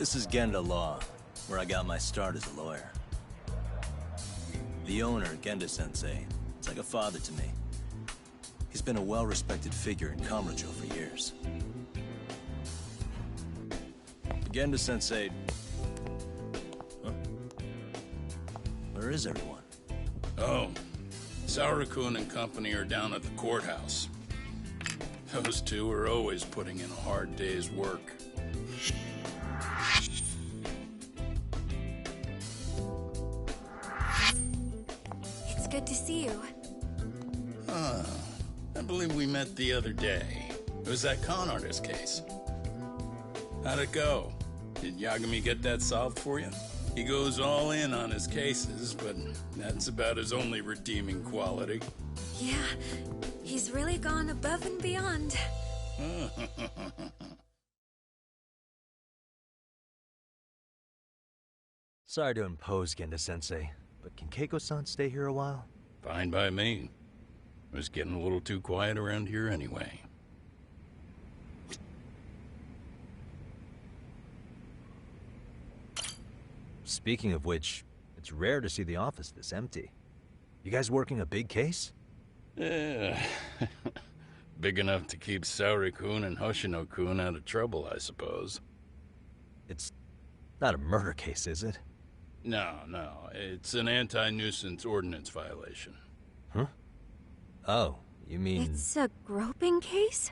This is Genda Law, where I got my start as a lawyer. The owner, Genda-sensei, is like a father to me. He's been a well-respected figure in Kamurocho for years. Genda-sensei... Huh? Where is everyone? Oh, Saura-kun and company are down at the courthouse. Those two are always putting in a hard day's work. It's good to see you. I believe we met the other day. It was that con artist case. How'd it go? Did Yagami get that solved for you? He goes all in on his cases, but that's about his only redeeming quality. Yeah, he's really gone above and beyond. Sorry to impose, Genda-sensei, but can Keiko-san stay here a while? Fine by me. It was getting a little too quiet around here anyway. Speaking of which, it's rare to see the office this empty. You guys working a big case? Yeah. Big enough to keep Saori-kun and Hoshino-kun out of trouble, I suppose. It's not a murder case, is it? No. It's an anti-nuisance ordinance violation. Huh? Oh, you mean... It's a groping case?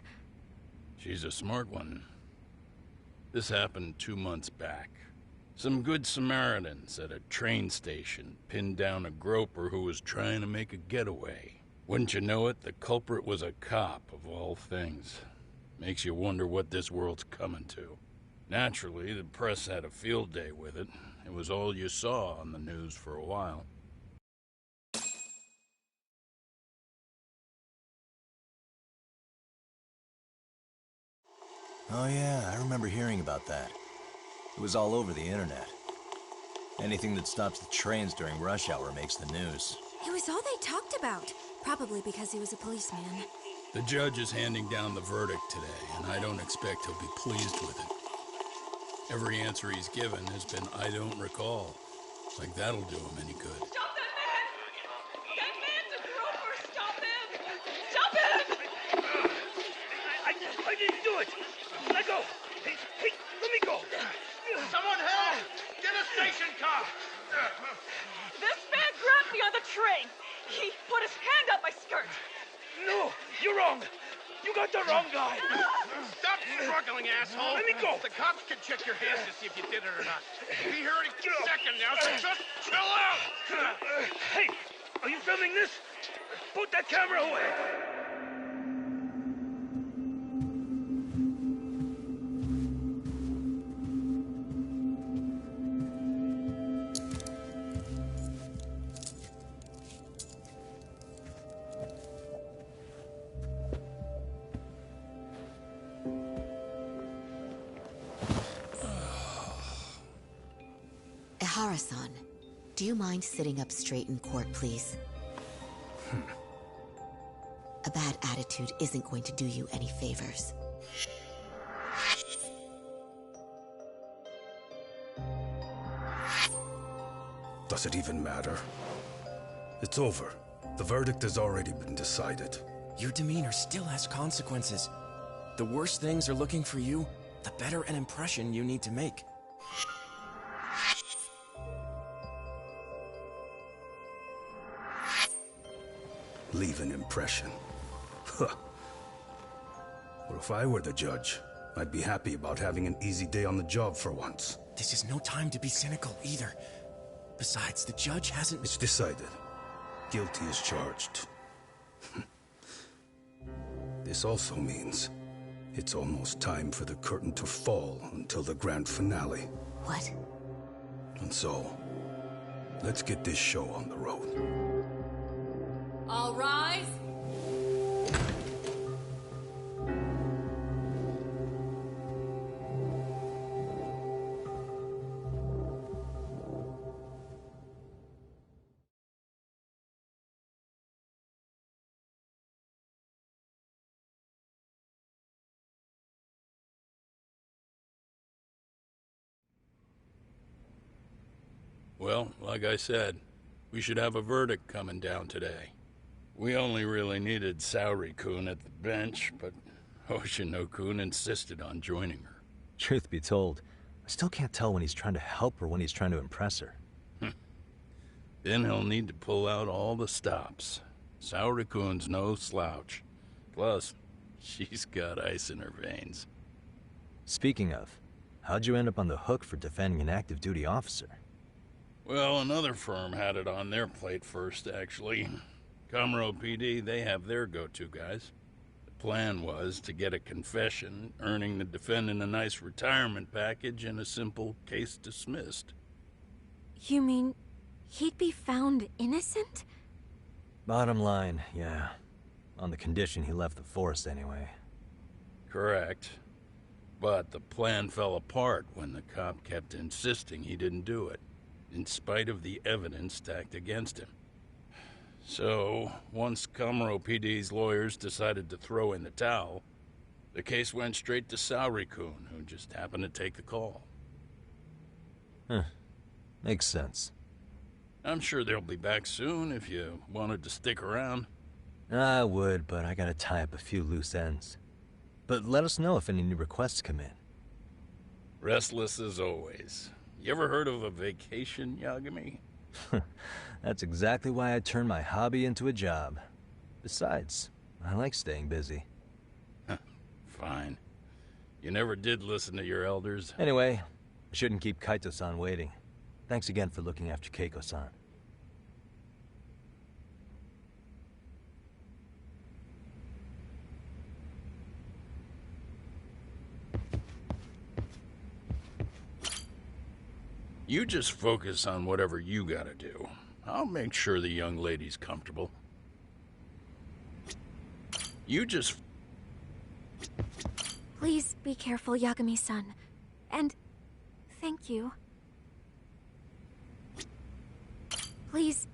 She's a smart one. This happened 2 months back. Some good Samaritans at a train station pinned down a groper who was trying to make a getaway. Wouldn't you know it, the culprit was a cop, of all things. Makes you wonder what this world's coming to. Naturally, the press had a field day with it. It was all you saw on the news for a while. Oh yeah, I remember hearing about that. It was all over the internet. Anything that stops the trains during rush hour makes the news. It was all they talked about. Probably because he was a policeman. The judge is handing down the verdict today, and I don't expect he'll be pleased with it. Every answer he's given has been, I don't recall. Like that'll do him any good. Stop that man! That man's a groper! Stop him! Stop him! I didn't do it! Let go! Hey, let me go! Someone help! Get a station car! This man grabbed me on the train! He put his hand up my skirt! No! You're wrong! You got the wrong guy! Stop struggling, asshole! Let me go! The cops can check your hands to see if you did it or not. Be here any second now, so just chill out! Hey! Are you filming this? Put that camera away! Ihara-san, do you mind sitting up straight in court, please? A bad attitude isn't going to do you any favors. Does it even matter? It's over. The verdict has already been decided. Your demeanor still has consequences. The worse things are looking for you, the better an impression you need to make. Leave an impression. Huh. Well, if I were the judge, I'd be happy about having an easy day on the job for once. This is no time to be cynical either. Besides, the judge hasn't... It's decided. Guilty is charged. This also means it's almost time for the curtain to fall until the grand finale. What? And so, let's get this show on the road. All rise! Well, like I said, we should have a verdict coming down today. We only really needed Saori-kun at the bench, but Hoshino-kun insisted on joining her. Truth be told, I still can't tell when he's trying to help or when he's trying to impress her. Then he'll need to pull out all the stops. Saori-kun's no slouch. Plus, she's got ice in her veins. Speaking of, how'd you end up on the hook for defending an active duty officer? Well, another firm had it on their plate first, actually. Comro PD, they have their go-to guys. The plan was to get a confession, earning the defendant a nice retirement package and a simple case dismissed. You mean he'd be found innocent? Bottom line, yeah. On the condition he left the force anyway. Correct. But the plan fell apart when the cop kept insisting he didn't do it, in spite of the evidence stacked against him. So, once Comro PD's lawyers decided to throw in the towel, the case went straight to Saori-kun, who just happened to take the call. Huh. Makes sense. I'm sure they'll be back soon if you wanted to stick around. I would, but I gotta tie up a few loose ends. But let us know if any new requests come in. Restless as always. You ever heard of a vacation, Yagami? That's exactly why I turned my hobby into a job. Besides, I like staying busy. Fine. You never did listen to your elders. Anyway, I shouldn't keep Kaito-san waiting. Thanks again for looking after Keiko-san. You just focus on whatever you gotta do. I'll make sure the young lady's comfortable. You just... Please be careful, Yagami-san. And thank you. Please.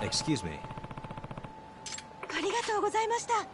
Excuse me. ありがとうございました。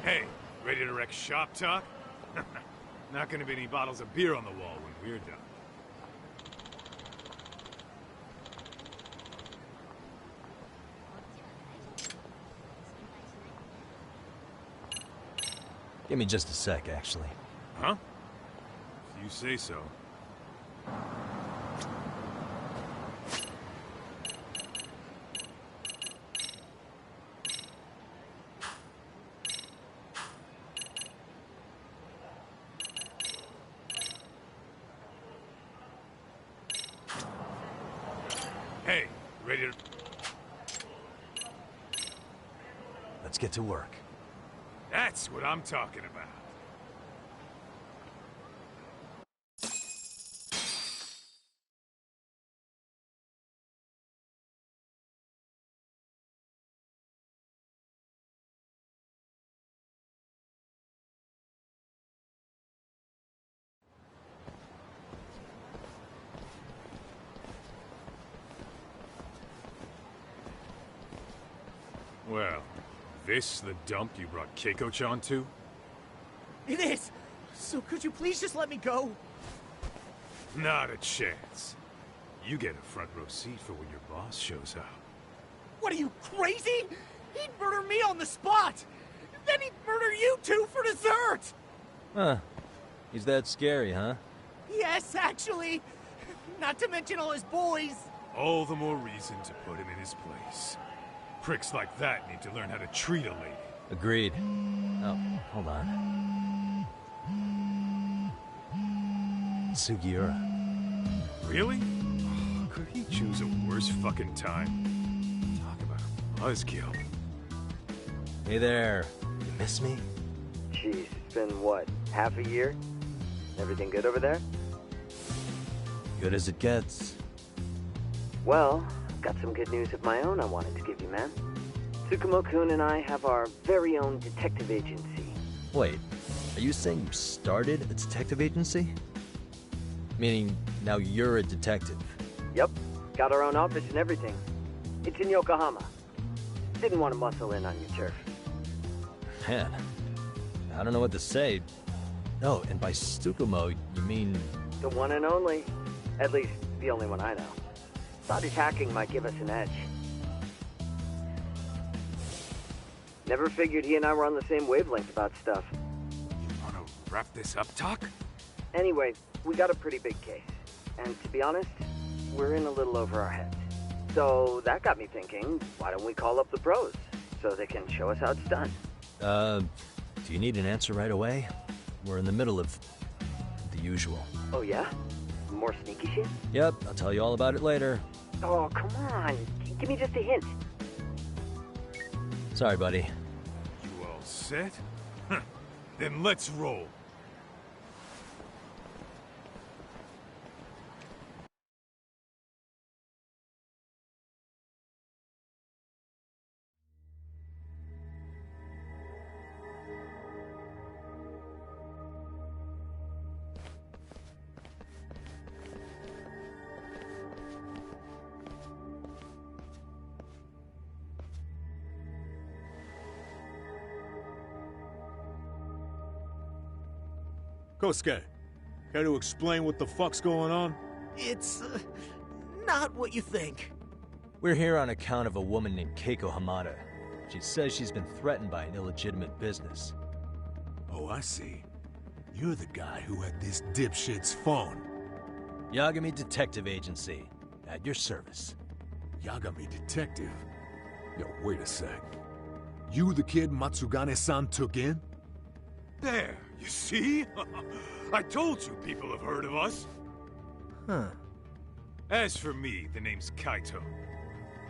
Hey, ready to wreck shop talk? Not gonna be any bottles of beer on the wall when we're done. Give me just a sec, actually. Huh? If you say so. Hey, ready to... Let's get to work. That's what I'm talking about. Well, this the dump you brought Keiko-chan to? It is! So could you please just let me go? Not a chance. You get a front row seat for when your boss shows up. What are you, crazy? He'd murder me on the spot! Then he'd murder you two for dessert! Huh. He's that scary, huh? Yes, actually. Not to mention all his boys. All the more reason to put him in his place. Pricks like that need to learn how to treat a lady. Agreed. Oh, hold on. Sugiura. Really? Could he choose a worse fucking time? Talk about a buzzkill. Hey there. You miss me? Jeez, it's been what, half a year? Everything good over there? Good as it gets. Well, I've got some good news of my own I wanted to give you, man. Tsukumo-kun and I have our very own detective agency. Wait, are you saying you started a detective agency? Meaning, now you're a detective? Yep, got our own office and everything. It's in Yokohama. didn't want to muscle in on your turf. Man, I don't know what to say. Oh, and by Tsukumo, you mean... The one and only. At least, the only one I know. Thought his hacking might give us an edge. Never figured he and I were on the same wavelength about stuff. You wanna wrap this up, Doc? Anyway, we got a pretty big case. And to be honest, we're in a little over our heads. So that got me thinking, why don't we call up the pros? So they can show us how it's done. Do you need an answer right away? We're in the middle of the usual. Oh yeah? More sneaky shit? Yep, I'll tell you all about it later. Oh, come on. Give me just a hint. Sorry, buddy. You all set? Then let's roll. Kosuke, care to explain what the fuck's going on? It's, not what you think. We're here on account of a woman named Keiko Hamada. She says she's been threatened by an illegitimate business. Oh, I see. You're the guy who had this dipshit's phone. Yagami Detective Agency. At your service. Yagami Detective? Yo, wait a sec. You the kid Matsugane-san took in? There, you see? I told you people have heard of us. Huh. As for me, the name's Kaito.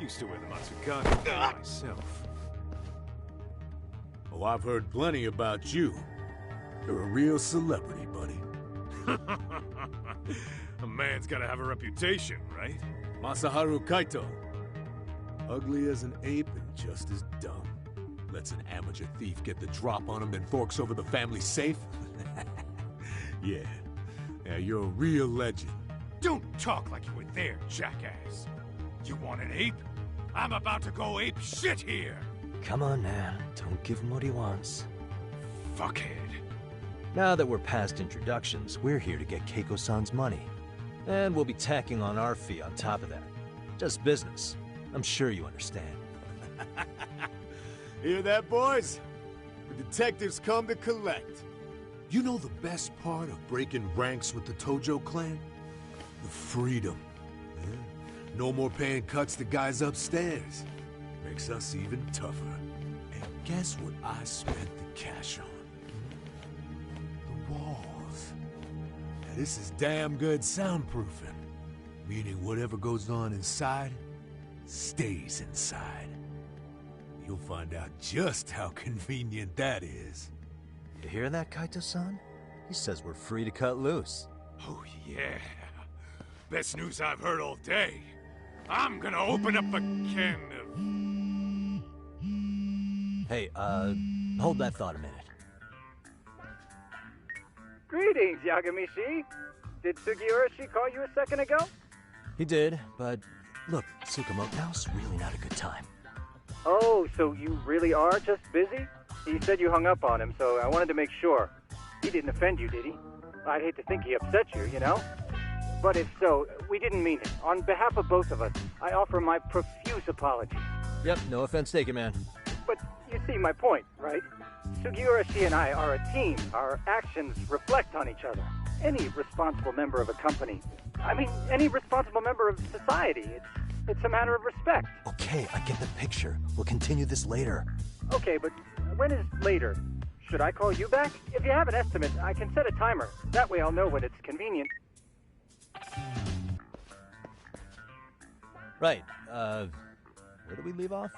Used to wear the Matsugane myself. Oh, I've heard plenty about you. You're a real celebrity, buddy. A man's gotta have a reputation, right? Masaharu Kaito. Ugly as an ape and just as dumb. Lets an amateur thief get the drop on him, then forks over the family safe? Yeah, you're a real legend. Don't talk like you were there, jackass. You want an ape? I'm about to go ape shit here! Come on, man. Don't give him what he wants. Fuckhead. Now that we're past introductions, we're here to get Keiko-san's money. And we'll be tacking on our fee on top of that. Just business. I'm sure you understand. Hear that, boys? The detectives come to collect. You know the best part of breaking ranks with the Tojo clan? The freedom. Yeah? No more paying cuts to guys upstairs. Makes us even tougher. And guess what I spent the cash on? The walls. Now this is damn good soundproofing. Meaning whatever goes on inside, stays inside. You'll find out just how convenient that is. You hear that, Kaito-san? He says we're free to cut loose. Oh yeah. Best news I've heard all day. I'm gonna open up a can of... Hey, hold that thought a minute. Greetings, Yagami-shi. Did Sugiura-shi call you a second ago? He did, but look, Tsukumo, now's really not a good time. Oh, so you really are just busy? He said you hung up on him, so I wanted to make sure. He didn't offend you, did he? I'd hate to think he upset you, you know? But if so, we didn't mean it. On behalf of both of us, I offer my profuse apologies. Yep, no offense taken, man. But you see my point, right? Sugiura-shi and I are a team. Our actions reflect on each other. Any responsible member of a company, any responsible member of society, it's a matter of respect. Okay, I get the picture. We'll continue this later. Okay, but when is later? Should I call you back? If you have an estimate, I can set a timer. That way I'll know when it's convenient. Right, where do we leave off?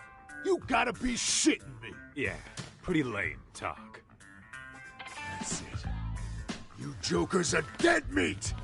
You gotta be shitting me! Yeah, pretty lame talk. That's it. You jokers are dead meat!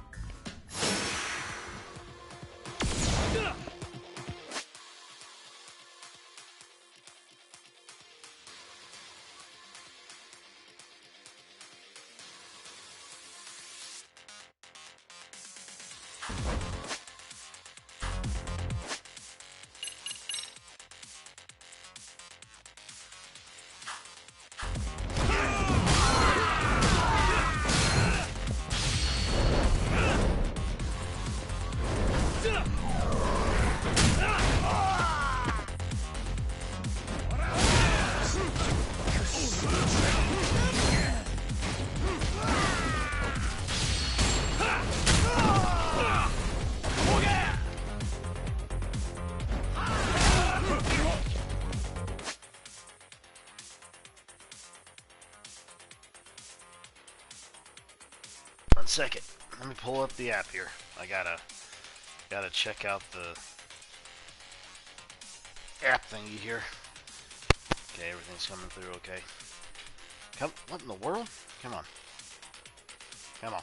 second. Let me pull up the app here. I gotta check out the app thingy here. Okay, everything's coming through okay. What in the world? Come on. Come on.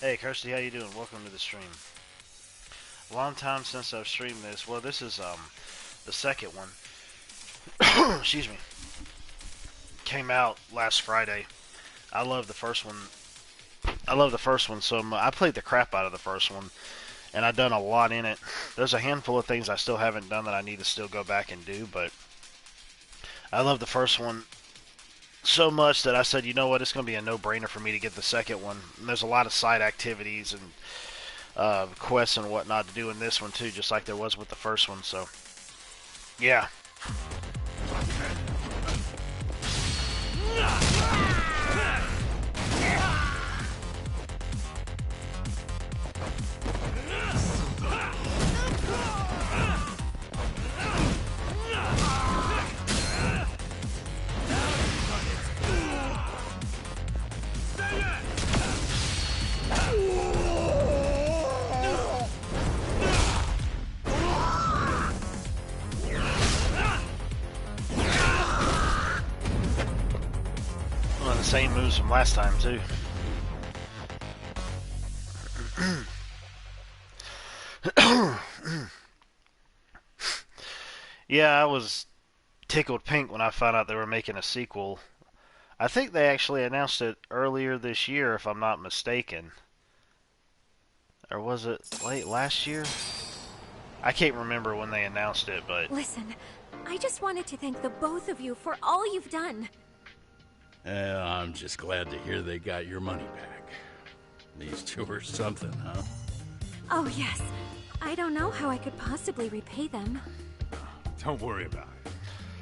Hey, Kirsty, how you doing? Welcome to the stream. Long time since I've streamed this. Well, this is the second one. Excuse me. Came out last Friday. I love the first one. I love the first one so much. I played the crap out of the first one, and I've done a lot in it. There's a handful of things I still haven't done that I need to still go back and do, but I love the first one so much that I said, you know what, it's going to be a no-brainer for me to get the second one. And there's a lot of side activities and quests and whatnot to do in this one too, just like there was with the first one. So, yeah. Same moves from last time too. Yeah, I was tickled pink when I found out they were making a sequel. I think they actually announced it earlier this year, if I'm not mistaken. Or was it late last year? I can't remember when they announced it, but... Listen, I just wanted to thank the both of you for all you've done. I'm just glad to hear they got your money back. These two are something, huh? Oh, yes. I don't know how I could possibly repay them. Don't worry about it.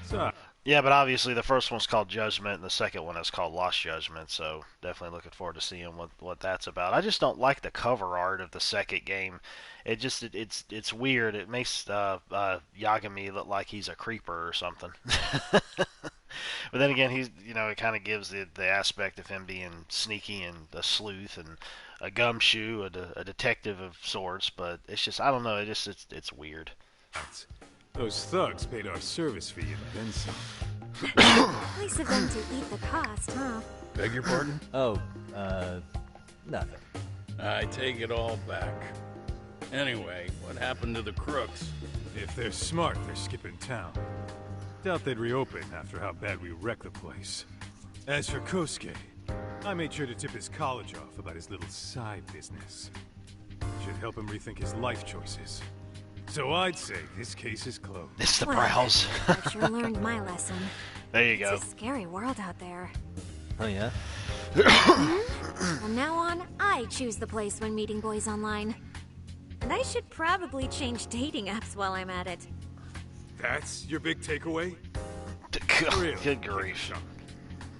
So, yeah, but obviously the first one's called Judgment, and the second one is called Lost Judgment, so definitely looking forward to seeing what that's about. I just don't like the cover art of the second game. It's weird. It makes Yagami look like he's a creeper or something. But then again, he's, it kind of gives the aspect of him being sneaky and a sleuth and a gumshoe, a detective of sorts. But it's just, I don't know, it's weird. Those thugs paid our service fee and then some. Nice of them to eat the cost, huh? Beg your pardon? Oh, nothing. I take it all back. Anyway, what happened to the crooks? If they're smart, they're skipping town. Doubt they'd reopen after how bad we wrecked the place. As for Kosuke, I made sure to tip his college off about his little side business. Should help him rethink his life choices. So I'd say this case is closed. It's the browse. I've sure learned my lesson. There you go. It's a scary world out there. Oh, yeah? From now on, I choose the place when meeting boys online. And I should probably change dating apps while I'm at it. That's your big takeaway? Really? Good grief.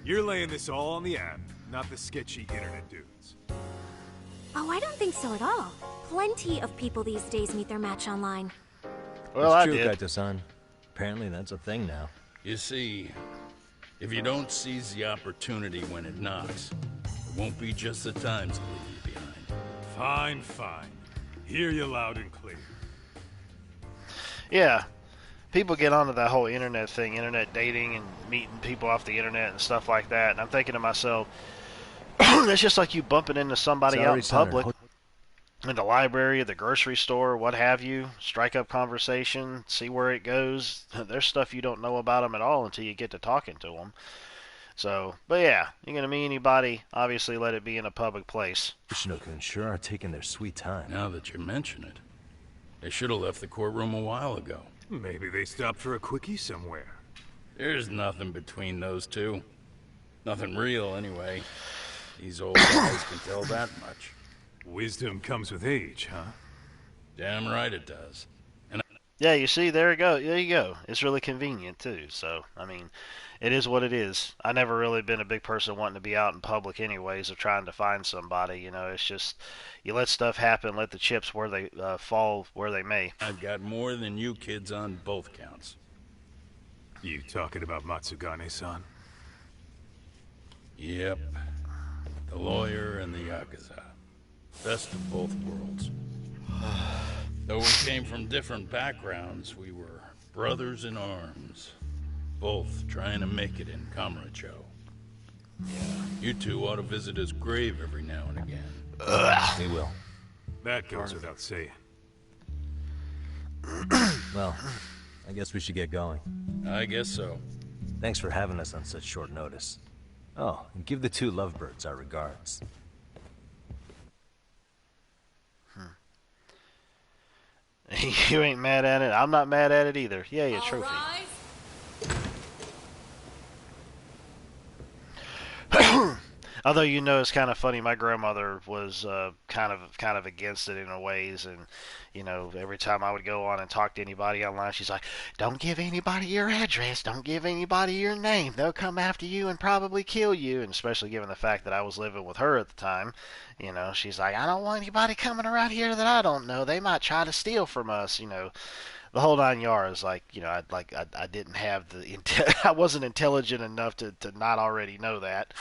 You're laying this all on the app, not the sketchy internet dudes. Oh, I don't think so at all. Plenty of people these days meet their match online. Well, it's true, Kaito-san. Apparently that's a thing now. You see, if you don't seize the opportunity when it knocks, it won't be just the times that leave you behind. Fine, fine. Hear you loud and clear. Yeah. People get onto that whole internet thing, internet dating and meeting people off the internet and stuff like that, and I'm thinking to myself, it's just like you bumping into somebody out in public, in the library, the grocery store, what have you, strike up conversation, see where it goes. There's stuff you don't know about them at all until you get to talking to them. So, but yeah, you're going to meet anybody, obviously let it be in a public place. Shinoku sure are taking their sweet time. Now that you mention it, they should have left the courtroom a while ago. Maybe they stopped for a quickie somewhere. There's nothing between those two. Nothing real, anyway. These old guys can tell that much. Wisdom comes with age, huh? Damn right it does. And yeah, you see, there you go. There you go. It's really convenient, too. So, I mean, it is what it is. I never really been a big person wanting to be out in public anyways of trying to find somebody. It's just, you let stuff happen, let the chips where they fall where they may. I've got more than you kids on both counts. You talking about Matsugane-san? Yep. The lawyer and the Yakuza. Best of both worlds. Though we came from different backgrounds, we were brothers in arms. Both trying to make it in Kamurocho. Yeah, you two ought to visit his grave every now and again. We will. That goes without saying. Well, I guess we should get going. I guess so. Thanks for having us on such short notice. Oh, and give the two lovebirds our regards. You ain't mad at it. I'm not mad at it either. Yay, a trophy. Although, you know, it's kind of funny. My grandmother was kind of against it in a ways, and you know, every time I would go on and talk to anybody online, she's like, "Don't give anybody your address. Don't give anybody your name. They'll come after you and probably kill you." And especially given the fact that I was living with her at the time, you know, she's like, "I don't want anybody coming around here that I don't know. They might try to steal from us." You know, the whole 9 yards. Like, you know, I didn't have the I wasn't intelligent enough to not already know that.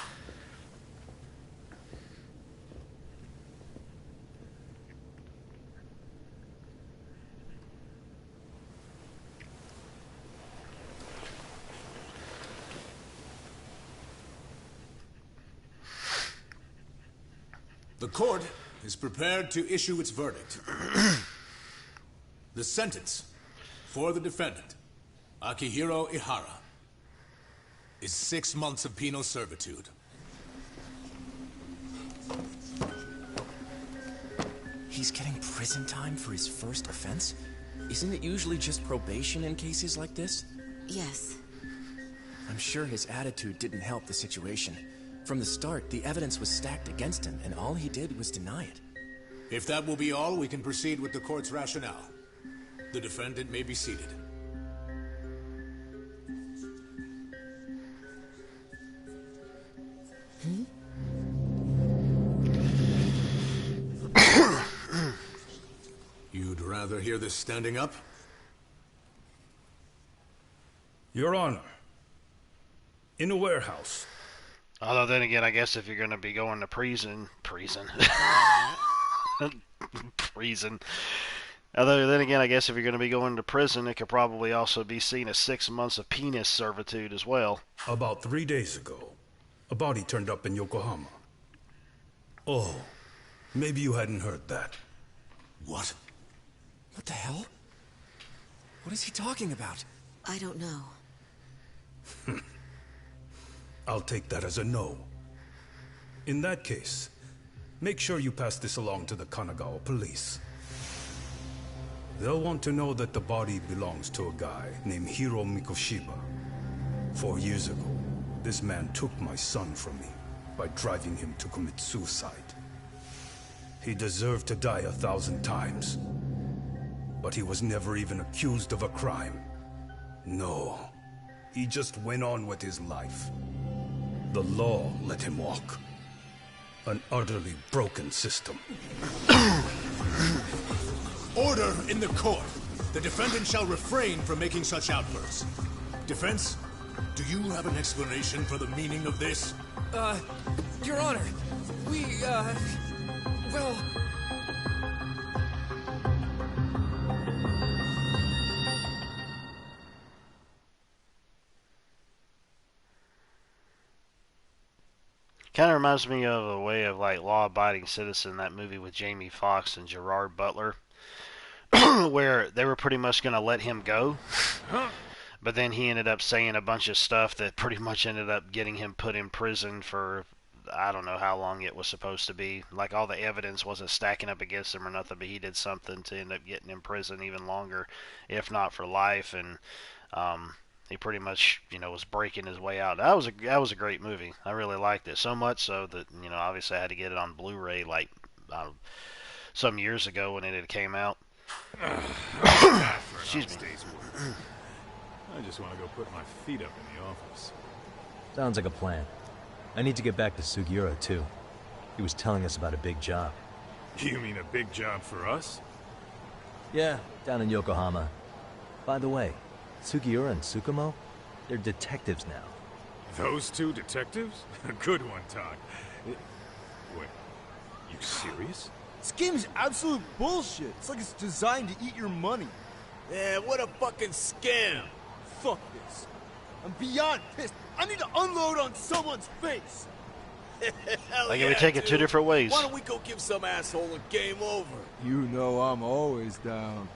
The court is prepared to issue its verdict. The sentence for the defendant, Akihiro Ihara, is 6 months of penal servitude. He's getting prison time for his first offense? Isn't it usually just probation in cases like this? Yes. I'm sure his attitude didn't help the situation. From the start, the evidence was stacked against him, and all he did was deny it. If that will be all, we can proceed with the court's rationale. The defendant may be seated. You'd rather hear this standing up? Your Honor, in a warehouse. Although then again, I guess if you're going to be going to prison. Although then again, I guess if you're going to be going to prison, it could probably also be seen as 6 months of penis servitude as well. About 3 days ago, a body turned up in Yokohama. Oh, maybe you hadn't heard that. What? What the hell? What is he talking about? I don't know. I'll take that as a no. In that case, make sure you pass this along to the Kanagawa police. They'll want to know that the body belongs to a guy named Hiro Mikoshiba. 4 years ago, this man took my son from me by driving him to commit suicide. He deserved to die 1,000 times, but he was never even accused of a crime. No, he just went on with his life. The law let him walk. An utterly broken system. Order in the court. The defendant shall refrain from making such outbursts. Defense, do you have an explanation for the meaning of this? Your Honor, well... Kind of reminds me of a way of like Law-Abiding Citizen, that movie with Jamie Foxx and Gerard Butler, where they were pretty much going to let him go, but then he ended up saying a bunch of stuff that pretty much ended up getting him put in prison for, I don't know how long it was supposed to be. Like, all the evidence wasn't stacking up against him or nothing, but he did something to end up getting in prison even longer, if not for life. And he pretty much, you know, was breaking his way out. That was a great movie. I really liked it, so much so that, you know, obviously I had to get it on Blu-ray like some years ago when it had came out. Excuse me. I just want to go put my feet up in the office. Sounds like a plan. I need to get back to Sugiura, too. He was telling us about a big job. You mean a big job for us? Yeah, down in Yokohama. By the way, Sugiura and Tsukumo, they're detectives now. Those two detectives? Good one, Todd. Wait, you serious? This game's absolute bullshit. It's like it's designed to eat your money. Yeah, what a fucking scam. Fuck this. I'm beyond pissed. I need to unload on someone's face. Hell Like, yeah, we take it two dude. different ways. Why don't we go give some asshole a game over? You know I'm always down.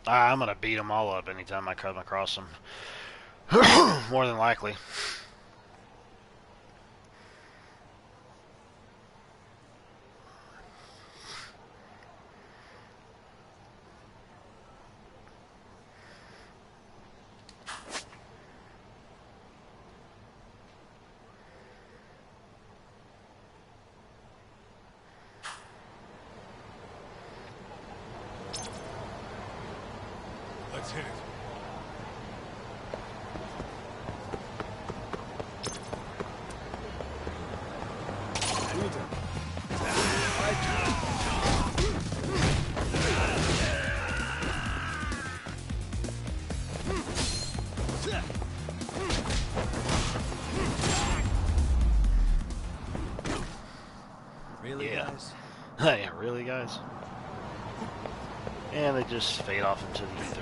I'm gonna beat them all up anytime I come across them. More than likely. Let's hit it. Really, Yeah. guys? Yeah, really, guys? And they just fade off into the ether.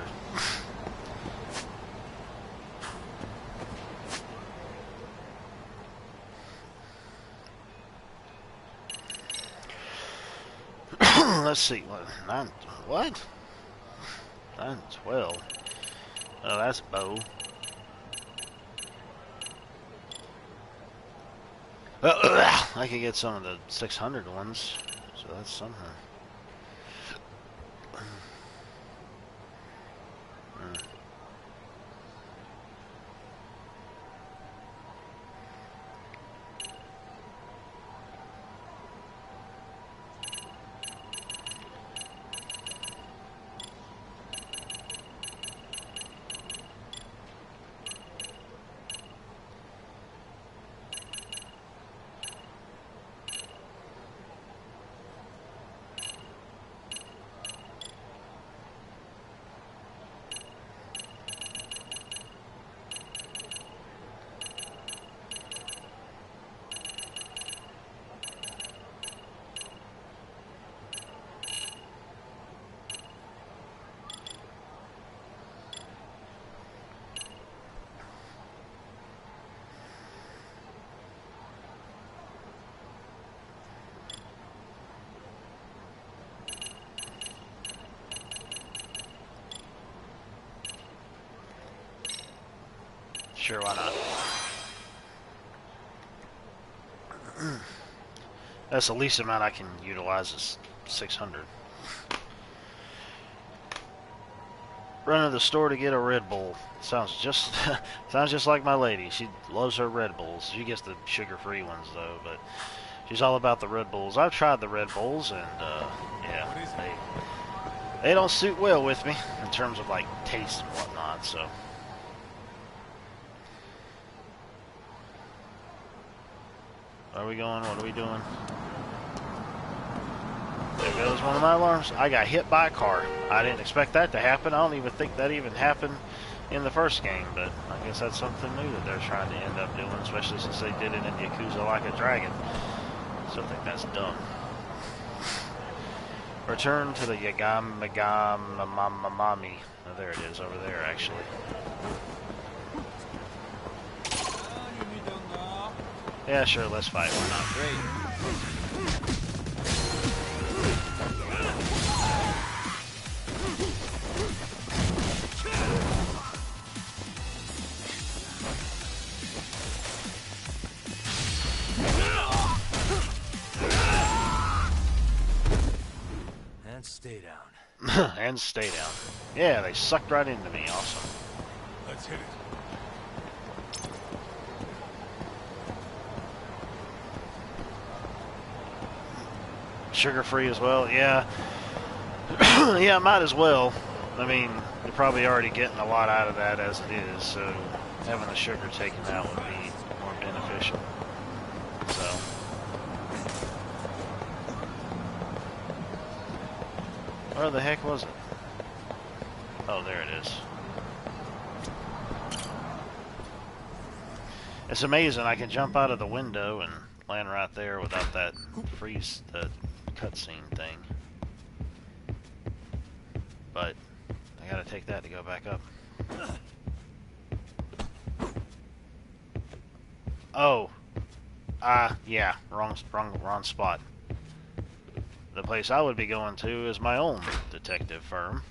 Let's see, what? 912. Oh, that's Bo. I could get some of the 600 ones, so that's something. Sure, why not? That's the least amount I can utilize is 600. Run to the store to get a Red Bull. Sounds just like my lady. She loves her Red Bulls. She gets the sugar-free ones though, but she's all about the Red Bulls. I've tried the Red Bulls, and yeah, they don't suit well with me in terms of like taste and whatnot. So. Where are we going? What are we doing? There goes one of my alarms. I got hit by a car. I didn't expect that to happen. I don't even think that even happened in the first game, but I guess that's something new that they're trying to end up doing, especially since they did it in Yakuza Like a Dragon. So I think that's dumb. Return to the Yagami. Oh, there it is, over there, actually. Yeah, sure, let's fight. Why not? Great. And stay down. And stay down. Yeah, they sucked right into me. Awesome. Let's hit it. Sugar-free as well, yeah. Yeah, might as well. I mean, You're probably already getting a lot out of that as it is, so having the sugar taken out would be more beneficial. So, where the heck was it? Oh, there it is. It's amazing I can jump out of the window and land right there without that freeze, the cutscene thing. But I gotta take that to go back up. Oh. Yeah, wrong spot. The place I would be going to is my own detective firm.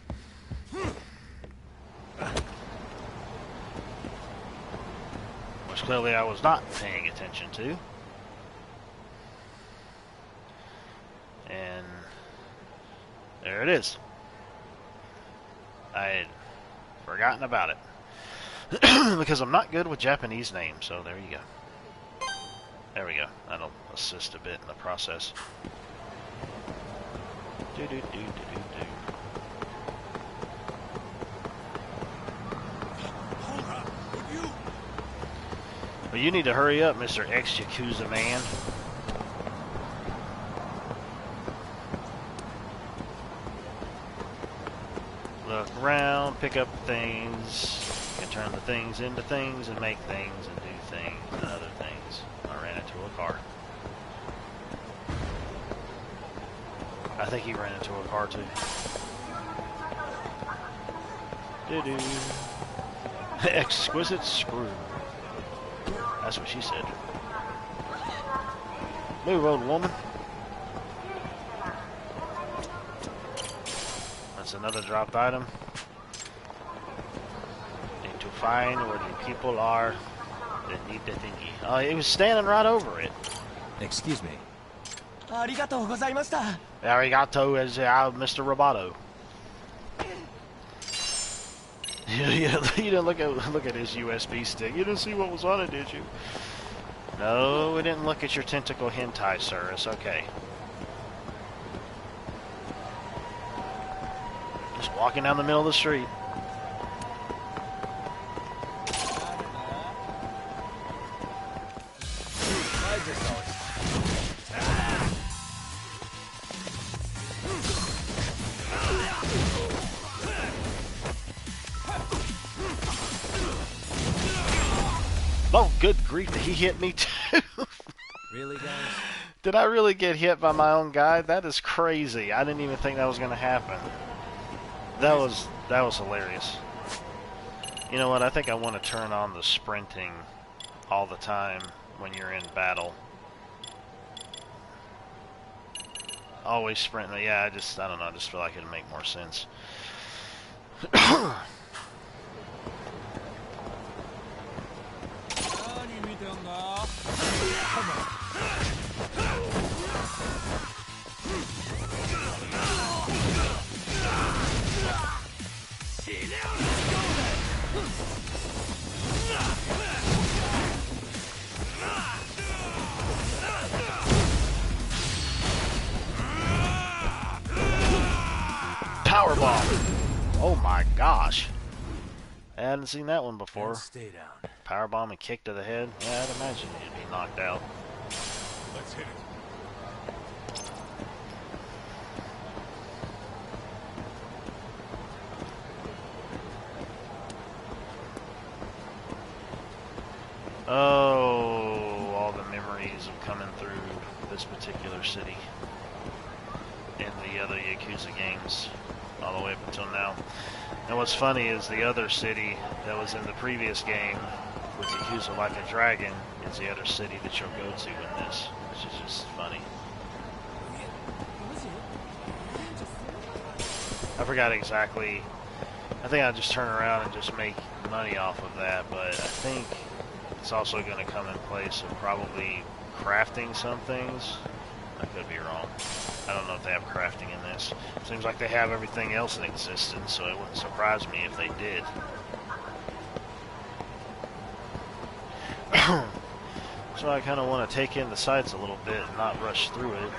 Which clearly I was not paying attention to. And there it is. I had forgotten about it. Because I'm not good with Japanese names, so there you go. There we go. That'll assist a bit in the process. Well, you need to hurry up, Mr. Ex-Yakuza man. Look around, pick up things. You can turn the things into things and make things and do things and other things. I ran into a car. I think he ran into a car too. Doo-doo. Exquisite screw. That's what she said. Move, old woman. That's another dropped item. Need to find where the people are that need the thingy. Oh, he was standing right over it. Excuse me. Arigatou gozaimashita. Arigato is Mr. Roboto. You didn't look at his USB stick. You didn't see what was on it, did you? No, we didn't look at your tentacle hentai, sir. It's okay. Just walking down the middle of the street. Oh, good grief, he hit me too. Really, guys? Did I really get hit by my own guy? That is crazy. I didn't even think that was going to happen. That was hilarious. You know what? I think I want to turn on the sprinting all the time when you're in battle. Always sprinting. Yeah, I don't know. I just feel like it'd make more sense. Powerbomb! Oh my gosh. I hadn't seen that one before. Stay down. Powerbomb and kick to the head. Yeah, I'd imagine you'd be knocked out. Let's hit it. Oh, all the memories of coming through this particular city in the other Yakuza games all the way up until now. And what's funny is the other city that was in the previous game with Yakuza Like a Dragon is the other city that you'll go to in this, which is just funny. I forgot exactly. I think I'll just turn around and just make money off of that, but I think it's also going to come in place of probably crafting some things. I could be wrong. I don't know if they have crafting in this. Seems like they have everything else in existence, so it wouldn't surprise me if they did. So I kind of want to take in the sights a little bit and not rush through it.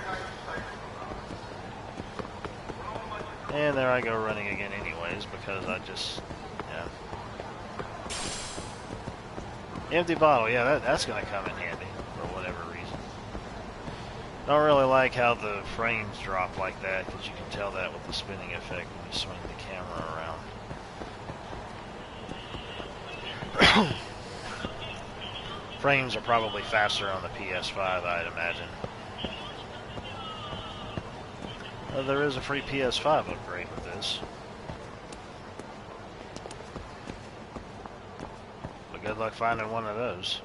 And there I go running again anyway. anyways, because I just, yeah. Empty bottle, yeah, that's going to come in handy for whatever reason. Don't really like how the frames drop like that, because you can tell that with the spinning effect when you swing the camera around. Frames are probably faster on the PS5, I'd imagine. There is a free PS5 upgrade with this. But good luck finding one of those.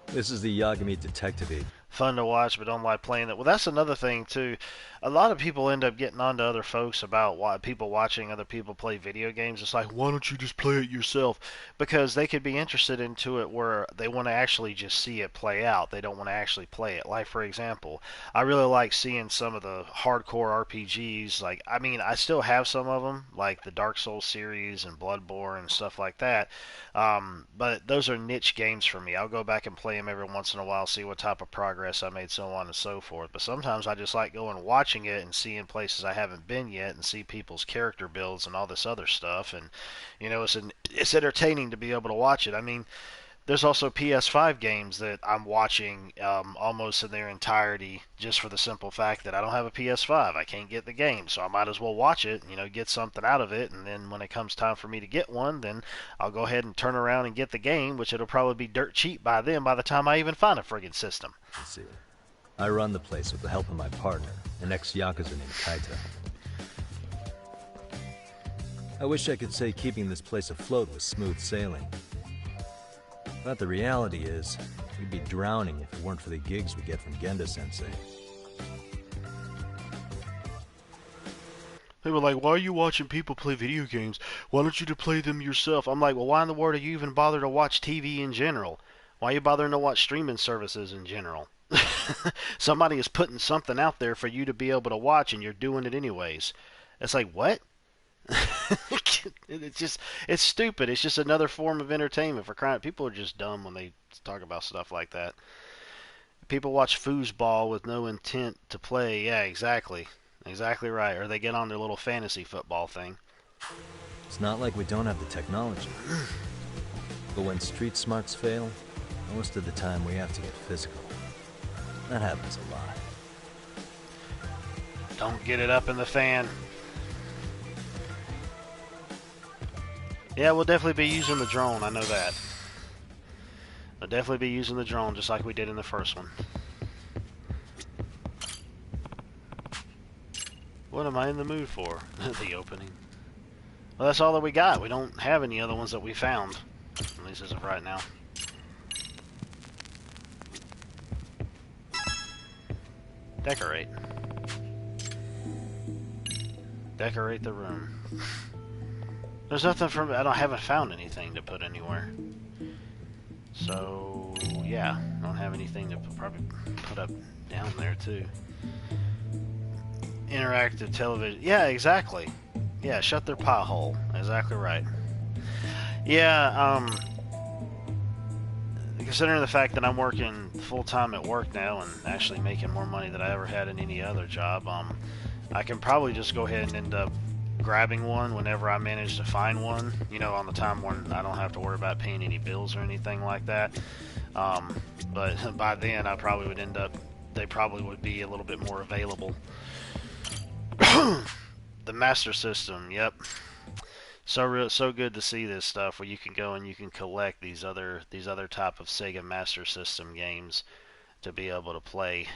This is the Yagami Detective Agency. Fun to watch, but don't like playing it. Well, that's another thing, too. A lot of people end up getting on to other folks about people watching other people play video games. It's like, why don't you just play it yourself? Because they could be interested into it where they want to actually just see it play out. They don't want to actually play it. Like, for example, I really like seeing some of the hardcore RPGs. Like, I mean, I still have some of them, like the Dark Souls series and Bloodborne and stuff like that. But those are niche games for me. I'll go back and play them every once in a while, see what type of progress I made, so on and so forth. But sometimes I just like going and watching it and seeing places I haven't been yet and see people's character builds and all this other stuff. And, you know, it's entertaining to be able to watch it. I mean, there's also PS5 games that I'm watching almost in their entirety just for the simple fact that I don't have a PS5. I can't get the game, so I might as well watch it, you know, get something out of it, and then when it comes time for me to get one, then I'll go ahead and turn around and get the game, which it'll probably be dirt cheap by then by the time I even find a friggin' system. Let's see. I run the place with the help of my partner, an ex-Yakuza named Kaito. I wish I could say keeping this place afloat was smooth sailing. But the reality is, we'd be drowning if it weren't for the gigs we get from Genda-sensei. They were like, why are you watching people play video games? Why don't you play them yourself? I'm like, well, why in the world are you even bother to watch TV in general? Why are you bothering to watch streaming services in general? Somebody is putting something out there for you to be able to watch, and you're doing it anyways. It's like, what? It's stupid. It's just another form of entertainment for crying. People are just dumb when they talk about stuff like that. People watch foosball with no intent to play. Yeah, exactly. Exactly right. Or they get on their little fantasy football thing. It's not like we don't have the technology. But when street smarts fail, most of the time we have to get physical. That happens a lot. Don't get it up in the fan. Yeah, we'll definitely be using the drone, I know that. We'll definitely be using the drone just like we did in the first one. What am I in the mood for? The opening. Well, that's all that we got. We don't have any other ones that we found. At least as of right now. Decorate. Decorate the room. There's nothing from... I haven't found anything to put anywhere. So, yeah. I don't have anything to probably put up down there, too. Interactive television. Yeah, exactly. Yeah, shut their pothole. Exactly right. Yeah, considering the fact that I'm working full-time at work now and actually making more money than I ever had in any other job, I can probably just go ahead and end up grabbing one whenever I manage to find one, you know, on the time when I don't have to worry about paying any bills or anything like that. But by then I probably would end up, they probably would be a little bit more available. The Master System, yep. So good to see this stuff where you can go and you can collect these other type of Sega Master System games to be able to play.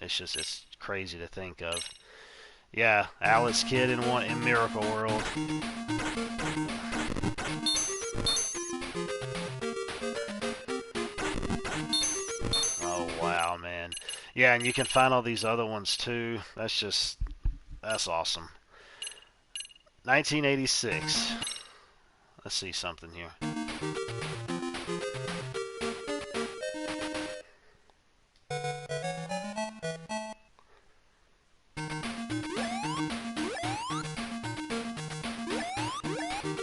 It's crazy to think of. Yeah, Alex Kidd in Miracle World. Oh wow, man. Yeah, and you can find all these other ones too. That's awesome. 1986. Let's see something here.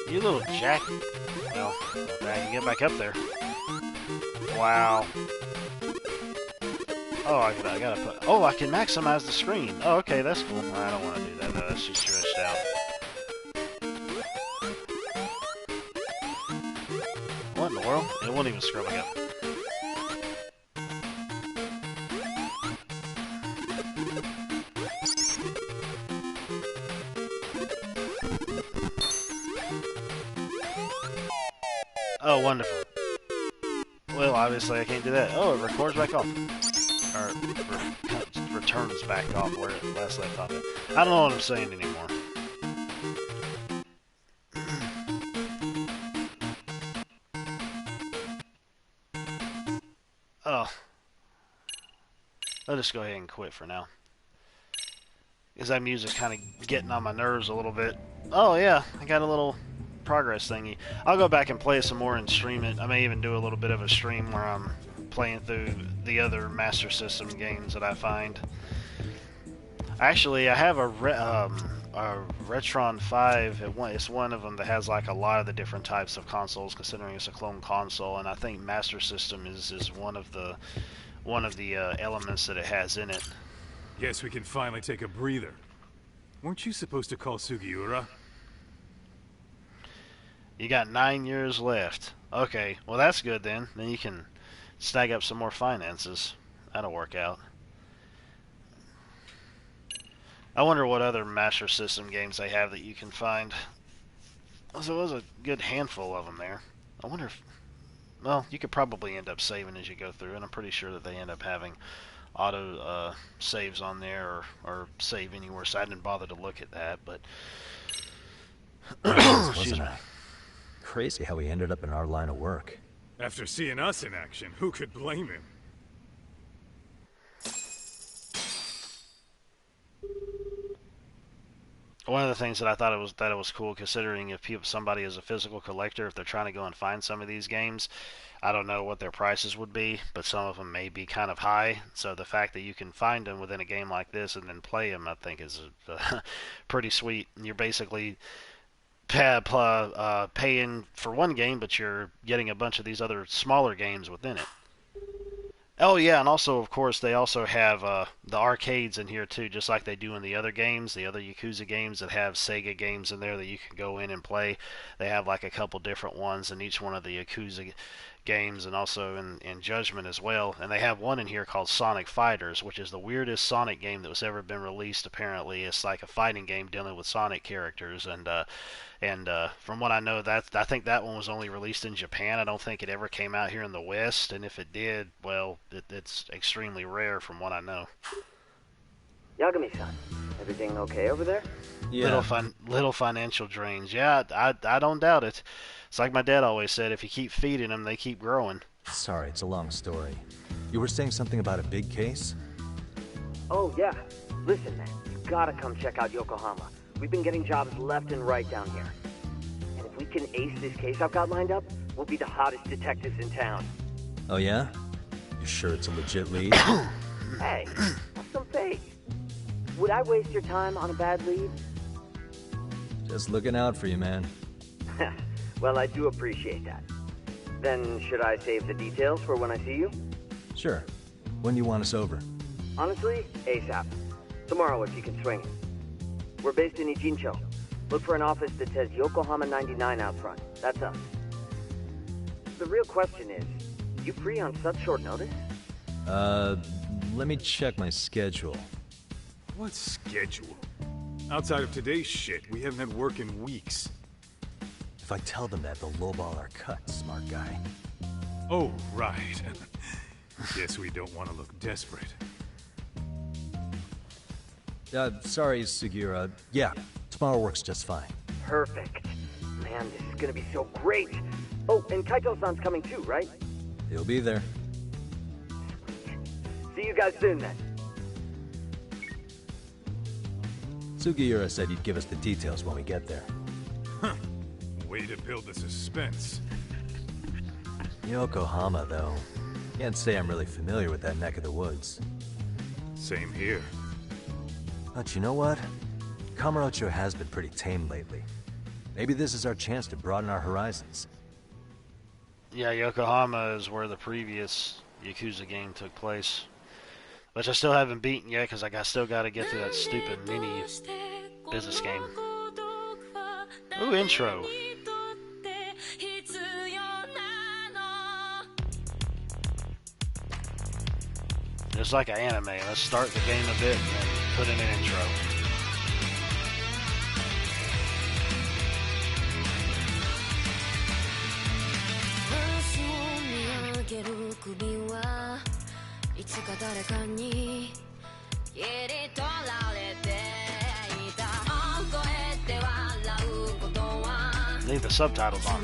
You little jack. Well, I can get back up there. Wow. Oh, I gotta put... Oh, I can maximize the screen. Oh, okay, that's cool. I don't want to do that, though. That's just stretched out. What in the world? It won't even scroll back up. Oh, wonderful. Well, obviously I can't do that. Oh, it records back off. Or returns back off where it last left off it. I don't know what I'm saying anymore. Oh. I'll just go ahead and quit for now. Because that music's kind of getting on my nerves a little bit. Oh yeah, I got a little progress thingy. I'll go back and play some more and stream it. I may even do a little bit of a stream where I'm playing through the other Master System games that I find. Actually, I have a Retron 5. It's one of them that has like a lot of the different types of consoles, considering it's a clone console, and I think Master System is one of the elements that it has in it. Guess we can finally take a breather. Weren't you supposed to call Sugiura? You got 9 years left. Okay, well that's good then. Then you can snag up some more finances. That'll work out. I wonder what other Master System games they have that you can find. So it was a good handful of them there. I wonder if... Well, you could probably end up saving as you go through, and I'm pretty sure that they end up having auto saves on there or save anywhere, so I didn't bother to look at that, but... Wasn't I? Crazy how he ended up in our line of work. After seeing us in action, who could blame him? One of the things that I thought it was cool, considering if somebody is a physical collector, if they're trying to go and find some of these games, I don't know what their prices would be, but some of them may be kind of high. So the fact that you can find them within a game like this and then play them, I think is pretty sweet. You're basically paying for one game, but you're getting a bunch of these other smaller games within it. Oh yeah, and also of course they also have the arcades in here too, just like they do in the other games, the other Yakuza games that have Sega games in there that you can go in and play. They have like a couple different ones in each one of the Yakuza games, and also in Judgment as well. And they have one in here called Sonic Fighters, which is the weirdest Sonic game that was ever been released. Apparently, it's like a fighting game dealing with Sonic characters, and from what I know, I think that one was only released in Japan. I don't think it ever came out here in the West, and if it did, well, it's extremely rare from what I know. Yagami-san, everything okay over there? Yeah. Little financial drains. Yeah, I don't doubt it. It's like my dad always said, if you keep feeding them, they keep growing. Sorry, it's a long story. You were saying something about a big case? Oh, yeah. Listen, man, you gotta come check out Yokohama. We've been getting jobs left and right down here. And if we can ace this case I've got lined up, we'll be the hottest detectives in town. Oh, yeah? You sure it's a legit lead? Hey, have some faith. Would I waste your time on a bad lead? Just looking out for you, man. Well, I do appreciate that. Then, should I save the details for when I see you? Sure. When do you want us over? Honestly, ASAP. Tomorrow if you can swing it. We're based in Ijincho. Look for an office that says Yokohama 99 out front. That's us. The real question is, you free on such short notice? Let me check my schedule. What schedule? Outside of today's shit, we haven't had work in weeks. If I tell them that, they'll lowball our cut, smart guy. Oh, right. Guess we don't want to look desperate. Sorry, Sugiura. Yeah, tomorrow works just fine. Perfect. Man, this is gonna be so great. Oh, and Kaito-san's coming too, right? He'll be there. See you guys soon, then. Sugiura said he'd give us the details when we get there. Huh. Way to build the suspense. Yokohama, though. Can't say I'm really familiar with that neck of the woods. Same here. But you know what? Kamurocho has been pretty tame lately. Maybe this is our chance to broaden our horizons. Yeah, Yokohama is where the previous Yakuza game took place. which I still haven't beaten yet because I still got to get through that stupid mini business game. Ooh, intro. Just like an anime. Let's start the game a bit and then put in an intro. Leave the subtitles on.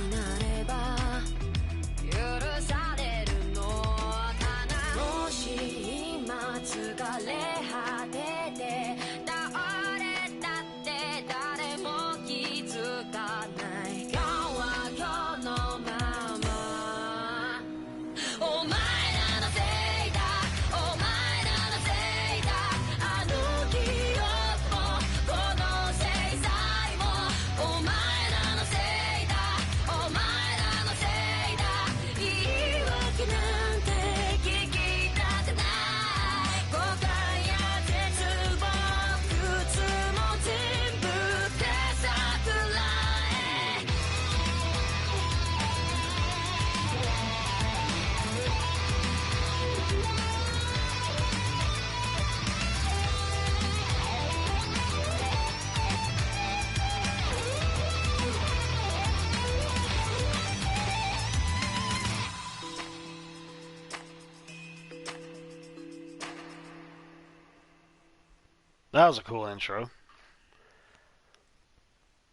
That was a cool intro.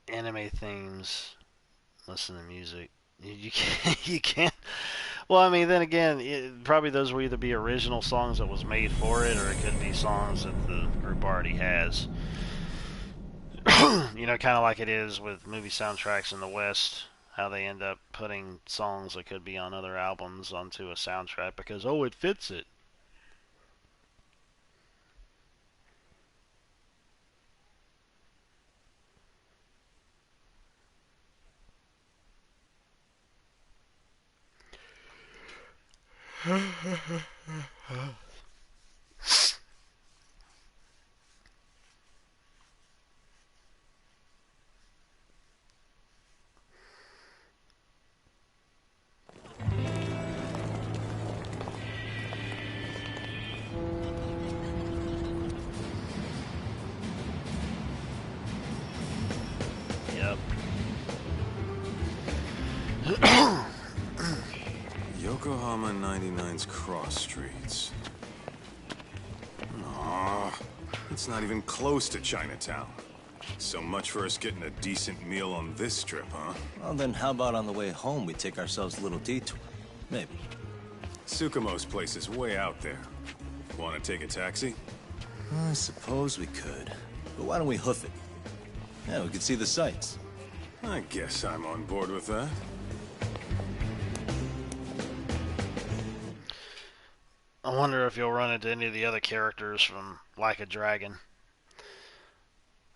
Anime themes, listen to music. You can't. Well, I mean, then again, probably those will either be original songs that was made for it, or it could be songs that the group already has. You know, kind of like it is with movie soundtracks in the West, how they end up putting songs that could be on other albums onto a soundtrack because, oh, it fits it. Yep. Yokohama 99's cross streets. Aw, it's not even close to Chinatown. So much for us getting a decent meal on this strip, huh? Well, then how about on the way home we take ourselves a little detour? Maybe. Tsukumo's place is way out there. Want to take a taxi? I suppose we could. But why don't we hoof it? Yeah, we could see the sights. I guess I'm on board with that. I wonder if you'll run into any of the other characters from Like a Dragon.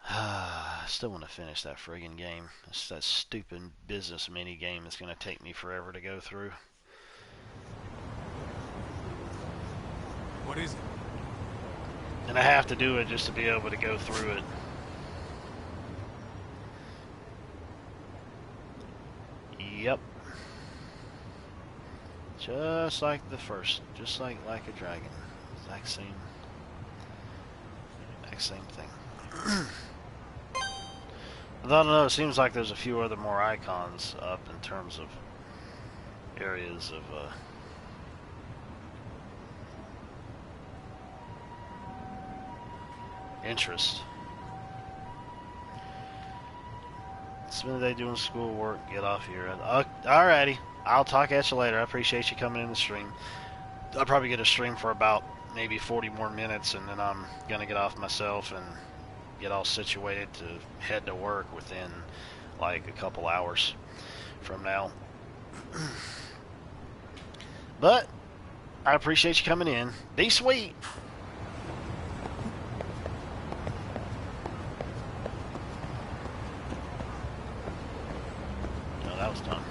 I still want to finish that friggin' game. It's that stupid business mini game that's going to take me forever to go through. What is it? And I have to do it just to be able to go through it. Yep. Just like the first. Just like a Dragon. Exact same thing. Although, I don't know, it seems like there's a few other more icons up in terms of areas of interest. Spend the day doing schoolwork, get off here. Alrighty, I'll talk at you later. I appreciate you coming in the stream. I'll probably get a stream for about maybe 40 more minutes, and then I'm going to get off myself and get all situated to head to work within like a couple hours from now. But I appreciate you coming in. Be sweet. No, that was done.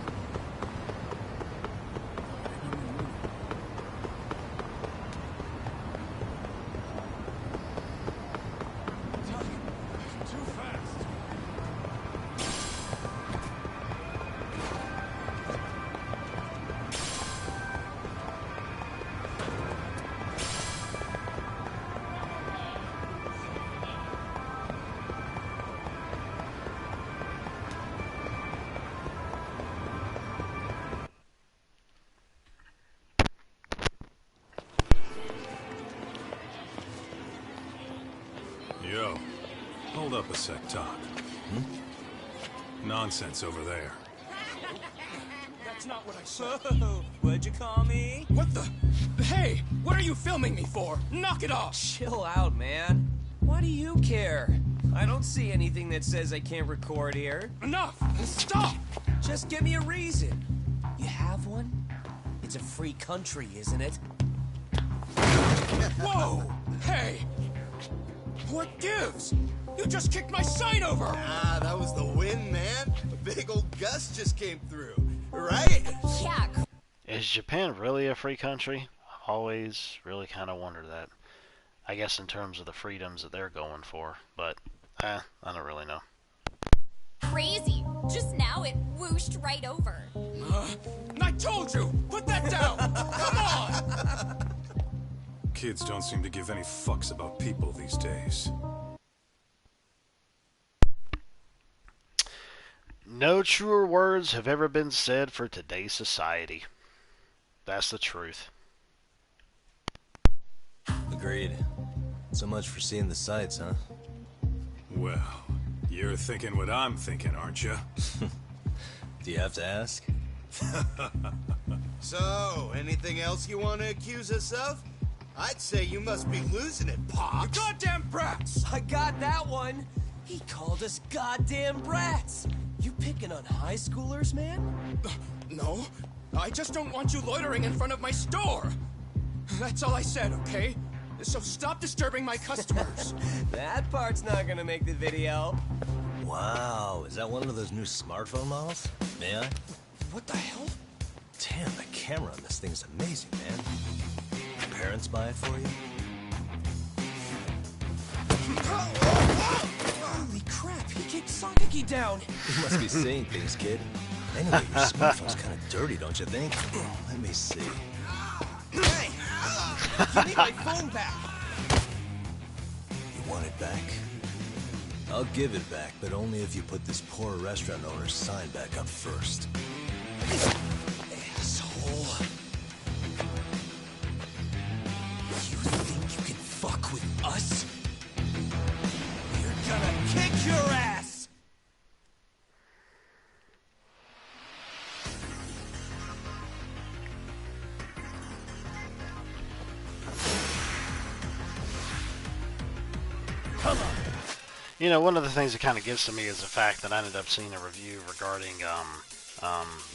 Hold up a sec, Todd. Nonsense over there. That's not what I said. Whoa, what'd you call me? What the? Hey, what are you filming me for? Knock it off! Chill out, man. Why do you care? I don't see anything that says I can't record here. Enough! Stop! Just give me a reason. You have one? It's a free country, isn't it? Whoa! Hey! What gives? You just kicked my sign over! Ah, that was the wind, man. A big old gust just came through. Right? Yeah. Is Japan really a free country? I've always really kind of wondered that. I guess in terms of the freedoms that they're going for, but I don't really know. Crazy. Just now it whooshed right over. I told you! Put that down! Come on! Kids don't seem to give any fucks about people these days. No truer words have ever been said for today's society. That's the truth. Agreed. So much for seeing the sights, huh? Well, you're thinking what I'm thinking, aren't you? Do you have to ask? So, anything else you want to accuse us of? I'd say you must be losing it, Pops. You goddamn brats! I got that one! He called us goddamn brats! You picking on high schoolers, man? No, I just don't want you loitering in front of my store. That's all I said, okay? So stop disturbing my customers. That part's not gonna make the video. Wow, is that one of those new smartphone models? May I? What the hell? Damn, the camera on this thing is amazing, man. Your parents buy it for you? Holy crap, he kicked Sonic down! You must be seeing things, kid. Anyway, your smartphone's kind of dirty, don't you think? Let me see. Hey! Give me my phone back! You want it back? I'll give it back, but only if you put this poor restaurant owner's sign back up first. Asshole. You think you can fuck with us? We're gonna kick your ass! You know, one of the things that kind of gets to me is the fact that I ended up seeing a review regarding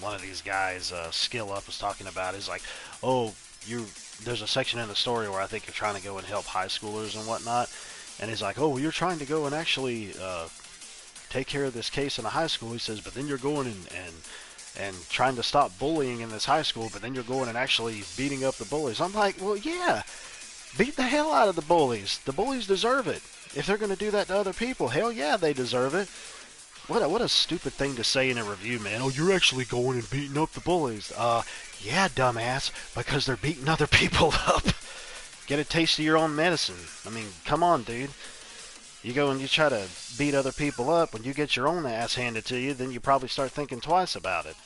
one of these guys, Skill Up, was talking about. He's like, oh, there's a section in the story where I think you're trying to go and help high schoolers and whatnot. And he's like, oh, you're trying to go and actually take care of this case in a high school. He says, but then you're going and trying to stop bullying in this high school, but then you're going and actually beating up the bullies. I'm like, well, yeah, beat the hell out of the bullies. The bullies deserve it. If they're going to do that to other people, hell yeah, they deserve it. What a stupid thing to say in a review, man. Oh, you're actually going and beating up the bullies. Yeah, dumbass, because they're beating other people up. Get a taste of your own medicine. I mean, come on, dude. You go and you try to beat other people up, when you get your own ass handed to you, then you probably start thinking twice about it.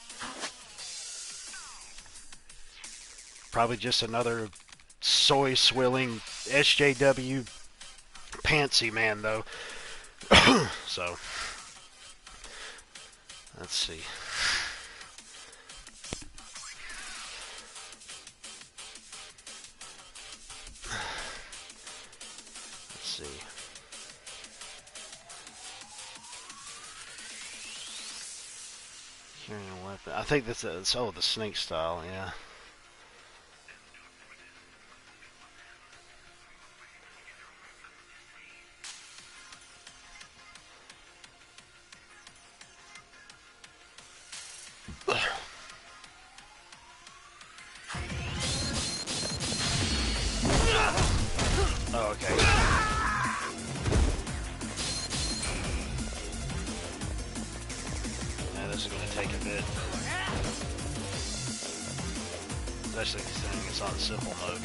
Probably just another soy-swilling SJW pantsy man, though. So, let's see. Let's see. Carrying a weapon. I think that's the snake style, yeah. Oh, okay. Yeah, this is going to take a bit. Especially considering it's on simple mode.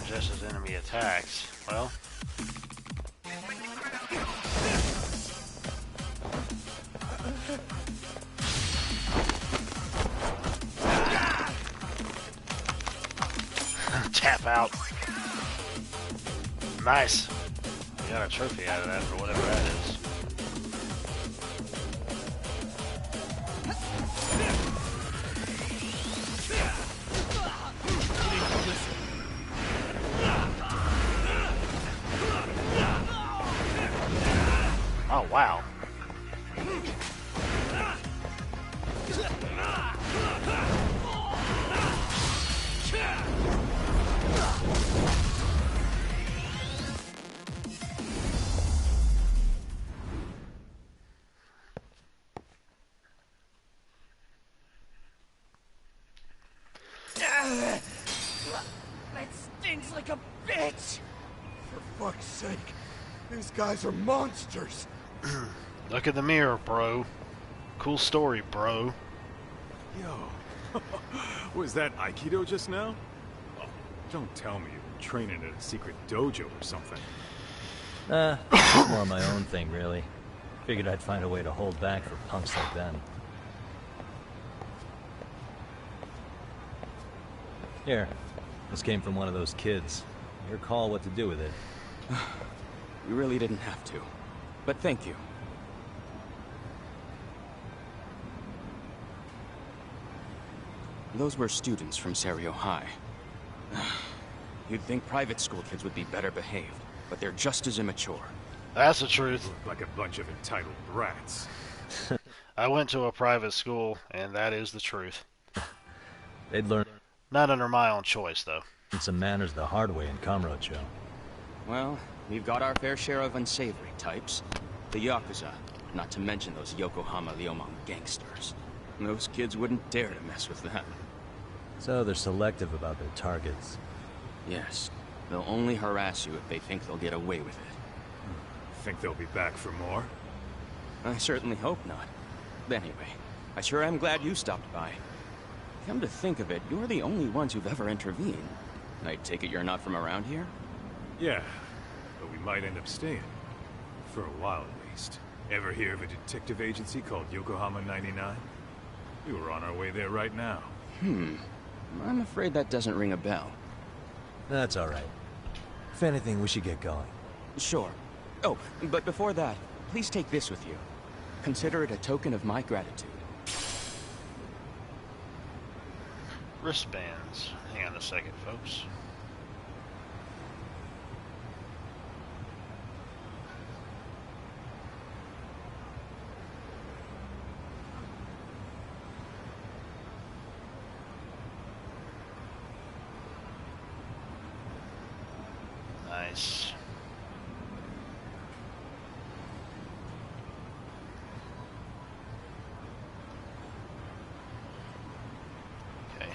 just as enemy attacks. Well... Tap out. Nice. We got a trophy out of that or whatever that is. Oh, wow. That stinks like a bitch! For fuck's sake, these guys are monsters! Look in the mirror, bro. Cool story, bro. Yo, was that Aikido just now? Oh, don't tell me you've been training at a secret dojo or something. It's more my own thing, really. Figured I'd find a way to hold back for punks like them. Here, this came from one of those kids. Your call what to do with it. You really didn't have to, but thank you. Those were students from Serio High. You'd think private school kids would be better behaved, but they're just as immature. That's the truth. Look like a bunch of entitled brats. I went to a private school, and that is the truth. They'd learn... Not under my own choice, though. some manners the hard way in Kamurocho. Well, we've got our fair share of unsavory types. The Yakuza, not to mention those Yokohama Liomang gangsters. Those kids wouldn't dare to mess with them. So they're selective about their targets. Yes. They'll only harass you if they think they'll get away with it. Think they'll be back for more? I certainly hope not. But anyway, I sure am glad you stopped by. Come to think of it, you're the only ones who've ever intervened. I take it you're not from around here? Yeah, but we might end up staying. For a while, at least. Ever hear of a detective agency called Yokohama 99? We were on our way there right now. I'm afraid that doesn't ring a bell. That's all right. If anything, we should get going. Sure. Oh, but before that, please take this with you. Consider it a token of my gratitude. Wristbands. Hang on a second, folks. Nice. Okay.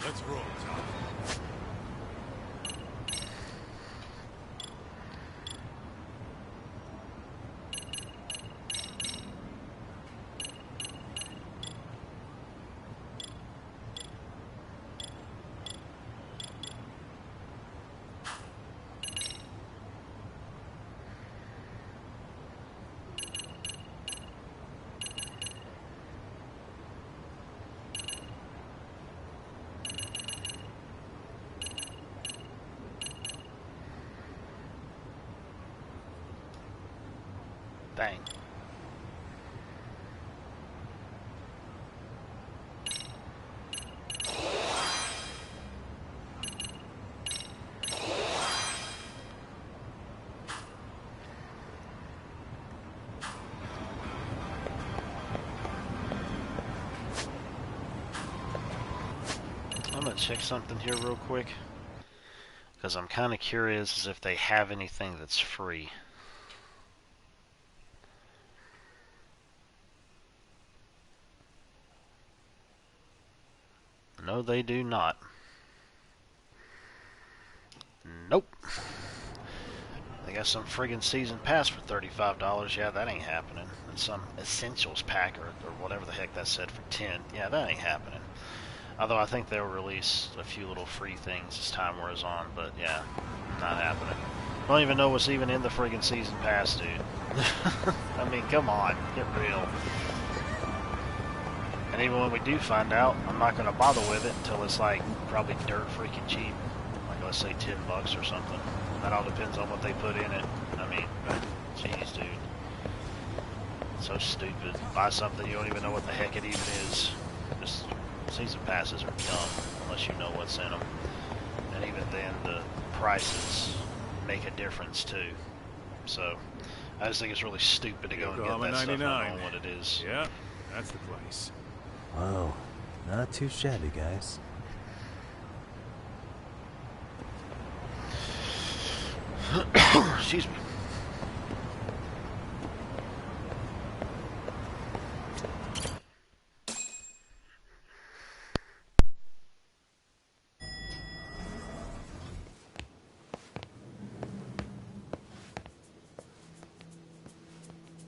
Let's roll, Tom. Dang. I'm gonna check something here real quick. Because I'm kind of curious as if they have anything that's free. No, they do not. Nope. They got some friggin' season pass for $35. Yeah, that ain't happening. And some essentials pack or whatever the heck that said for 10. Yeah, that ain't happening. Although I think they'll release a few little free things as time wears on, but yeah, not happening. I don't even know what's even in the friggin' season pass, dude. I mean, come on, get real. And even when we do find out, I'm not going to bother with it until it's like probably dirt freaking cheap. Like let's say $10 or something. That all depends on what they put in it. I mean, jeez, dude. So stupid. Buy something you don't even know what the heck it even is. Just season passes are dumb unless you know what's in them. And even then, the prices make a difference too. So I just think it's really stupid to go and get that stuff not knowing what it is. Yeah, that's the place. Whoa, not too shabby, guys. Excuse me.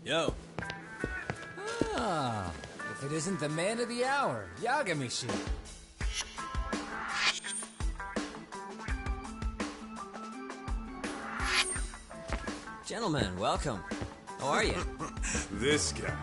Yo. Ah, if it isn't the man of the hour, Yagamishi. Gentlemen, welcome. How are you? This guy.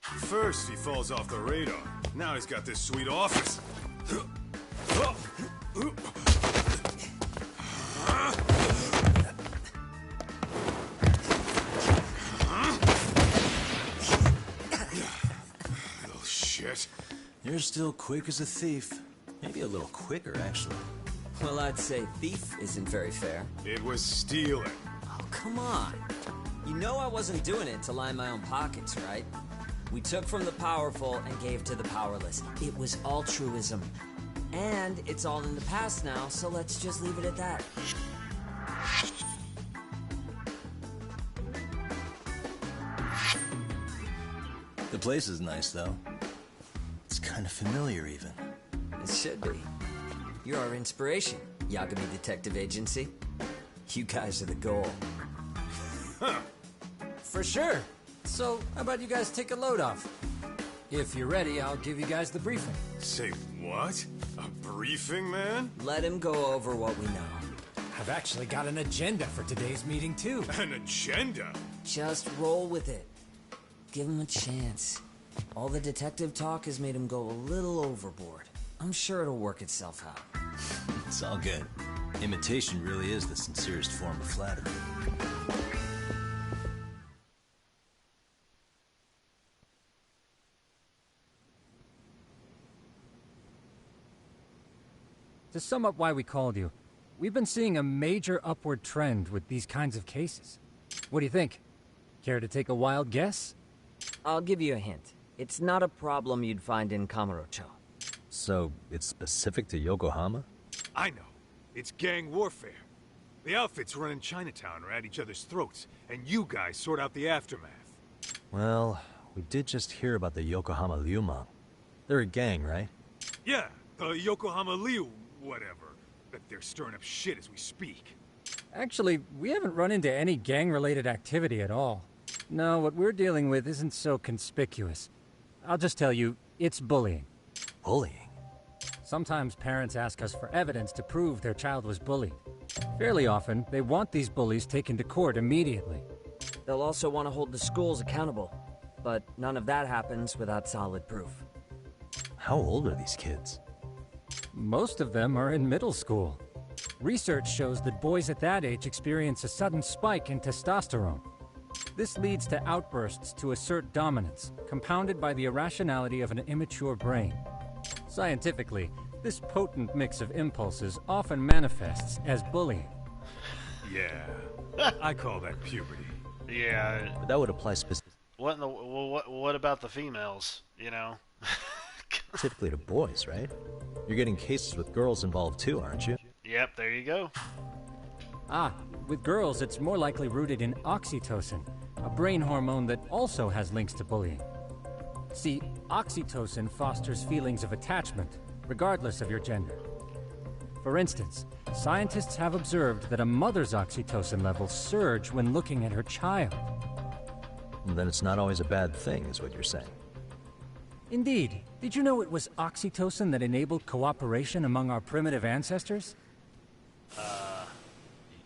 First, he falls off the radar. Now he's got this sweet office. Little shit. You're still quick as a thief. Maybe a little quicker, actually. Well, I'd say thief isn't very fair. It was stealing. Oh, come on. You know I wasn't doing it to line my own pockets, right? We took from the powerful and gave to the powerless. It was altruism. And it's all in the past now, so let's just leave it at that. The place is nice, though. It's kind of familiar, even. It should be. You're our inspiration, Yagami Detective Agency. You guys are the goal. Huh. For sure. So, how about you guys take a load off? If you're ready, I'll give you guys the briefing. Say what? A briefing, man? Let him go over what we know. I've actually got an agenda for today's meeting, too. An agenda? Just roll with it. Give him a chance. All the detective talk has made him go a little overboard. I'm sure it'll work itself out. It's all good. Imitation really is the sincerest form of flattery. To sum up why we called you, we've been seeing a major upward trend with these kinds of cases. What do you think? Care to take a wild guess? I'll give you a hint. It's not a problem you'd find in Kamurocho. So, it's specific to Yokohama? I know. It's gang warfare. The outfits running Chinatown are at each other's throats, and you guys sort out the aftermath. Well, we did just hear about the Yokohama Liumang. They're a gang, right? Yeah, the Yokohama Liu whatever. But they're stirring up shit as we speak. Actually, we haven't run into any gang-related activity at all. No, what we're dealing with isn't so conspicuous. I'll just tell you, it's bullying. Bullying? Sometimes parents ask us for evidence to prove their child was bullied. Fairly often, they want these bullies taken to court immediately. They'll also want to hold the schools accountable, but none of that happens without solid proof. How old are these kids? Most of them are in middle school. Research shows that boys at that age experience a sudden spike in testosterone. This leads to outbursts to assert dominance, compounded by the irrationality of an immature brain. Scientifically, this potent mix of impulses often manifests as bullying. Yeah, I call that puberty. Yeah. But that would apply specifically. What about the females, you know? Typically to boys, right? You're getting cases with girls involved too, aren't you? Yep, there you go. Ah, with girls it's more likely rooted in oxytocin, a brain hormone that also has links to bullying. See, oxytocin fosters feelings of attachment, regardless of your gender. For instance, scientists have observed that a mother's oxytocin levels surge when looking at her child. And then it's not always a bad thing, is what you're saying. Indeed. Did you know it was oxytocin that enabled cooperation among our primitive ancestors?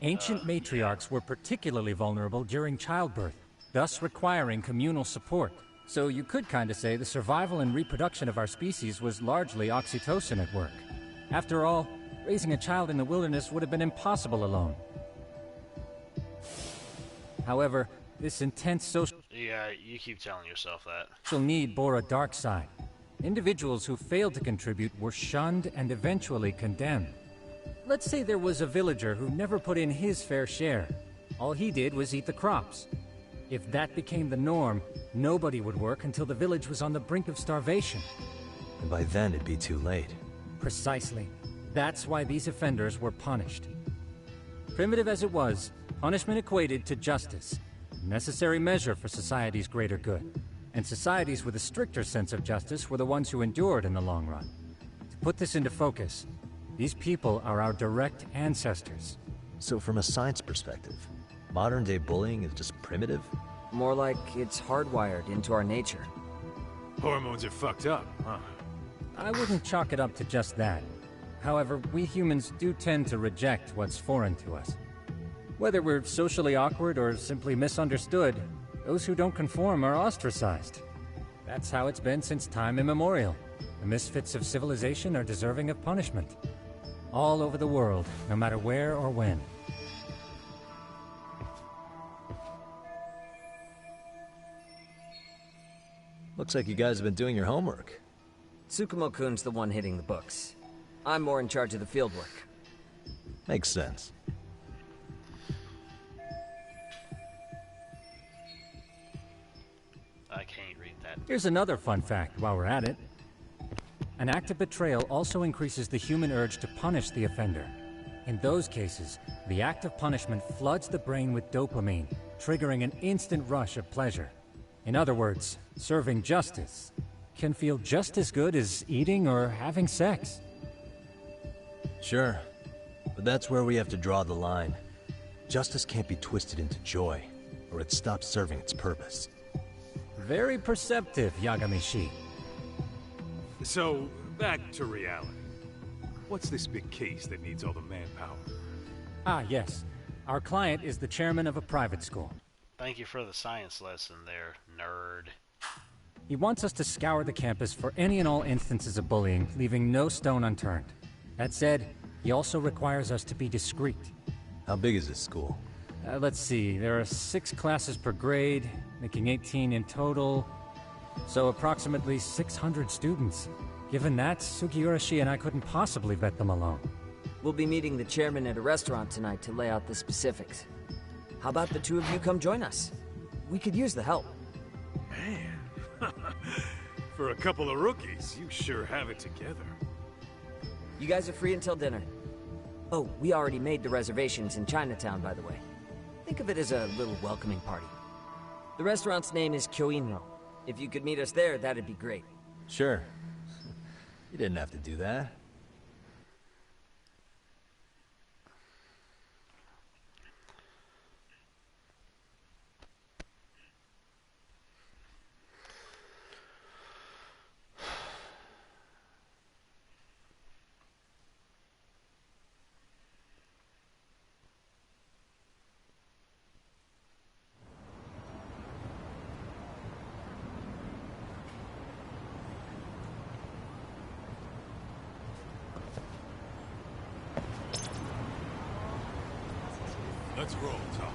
Ancient matriarchs were particularly vulnerable during childbirth, thus requiring communal support. So you could kinda say the survival and reproduction of our species was largely oxytocin at work. After all, raising a child in the wilderness would have been impossible alone. However, this intense social Yeah, you keep telling yourself that. need bore a dark side. Individuals who failed to contribute were shunned and eventually condemned. Let's say there was a villager who never put in his fair share. All he did was eat the crops. If that became the norm, nobody would work until the village was on the brink of starvation. And by then it'd be too late. Precisely. That's why these offenders were punished. Primitive as it was, punishment equated to justice, a necessary measure for society's greater good. And societies with a stricter sense of justice were the ones who endured in the long run. To put this into focus, these people are our direct ancestors. So from a science perspective, modern-day bullying is just primitive? More like it's hardwired into our nature. Hormones are fucked up, huh? I wouldn't chalk it up to just that. However, we humans do tend to reject what's foreign to us. Whether we're socially awkward or simply misunderstood, those who don't conform are ostracized. That's how it's been since time immemorial. The misfits of civilization are deserving of punishment. All over the world, no matter where or when. Looks like you guys have been doing your homework. Tsukumo-kun's the one hitting the books. I'm more in charge of the fieldwork. Makes sense. I can't read that. Here's another fun fact while we're at it. An act of betrayal also increases the human urge to punish the offender. In those cases, the act of punishment floods the brain with dopamine, triggering an instant rush of pleasure. In other words, serving justice can feel just as good as eating or having sex. Sure, but that's where we have to draw the line. Justice can't be twisted into joy, or it stops serving its purpose. Very perceptive, Yagami-shi. So, back to reality. What's this big case that needs all the manpower? Ah, yes. Our client is the chairman of a private school. Thank you for the science lesson there, nerd. He wants us to scour the campus for any and all instances of bullying, leaving no stone unturned. That said, he also requires us to be discreet. How big is this school? Let's see, there are 6 classes per grade, making 18 in total, so approximately 600 students. Given that, Sugiurashi and I couldn't possibly vet them alone. We'll be meeting the chairman at a restaurant tonight to lay out the specifics. How about the two of you come join us? We could use the help. Man, for a couple of rookies, you sure have it together. You guys are free until dinner. Oh, we already made the reservations in Chinatown, by the way. Think of it as a little welcoming party. The restaurant's name is Kyoinro. If you could meet us there, that'd be great. Sure. You didn't have to do that. Let's roll, Talk.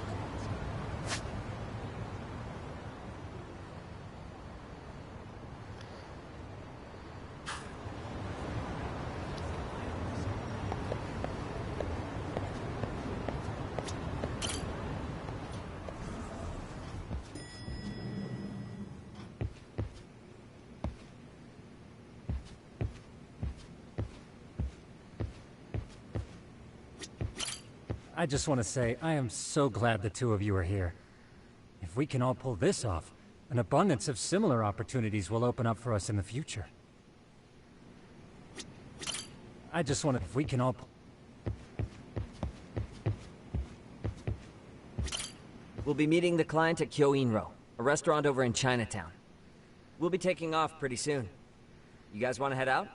I just want to say, I am so glad the two of you are here. If we can all pull this off, an abundance of similar opportunities will open up for us in the future. I just want to, if we can all... We'll be meeting the client at Kyoinro, a restaurant over in Chinatown. We'll be taking off pretty soon. You guys want to head out?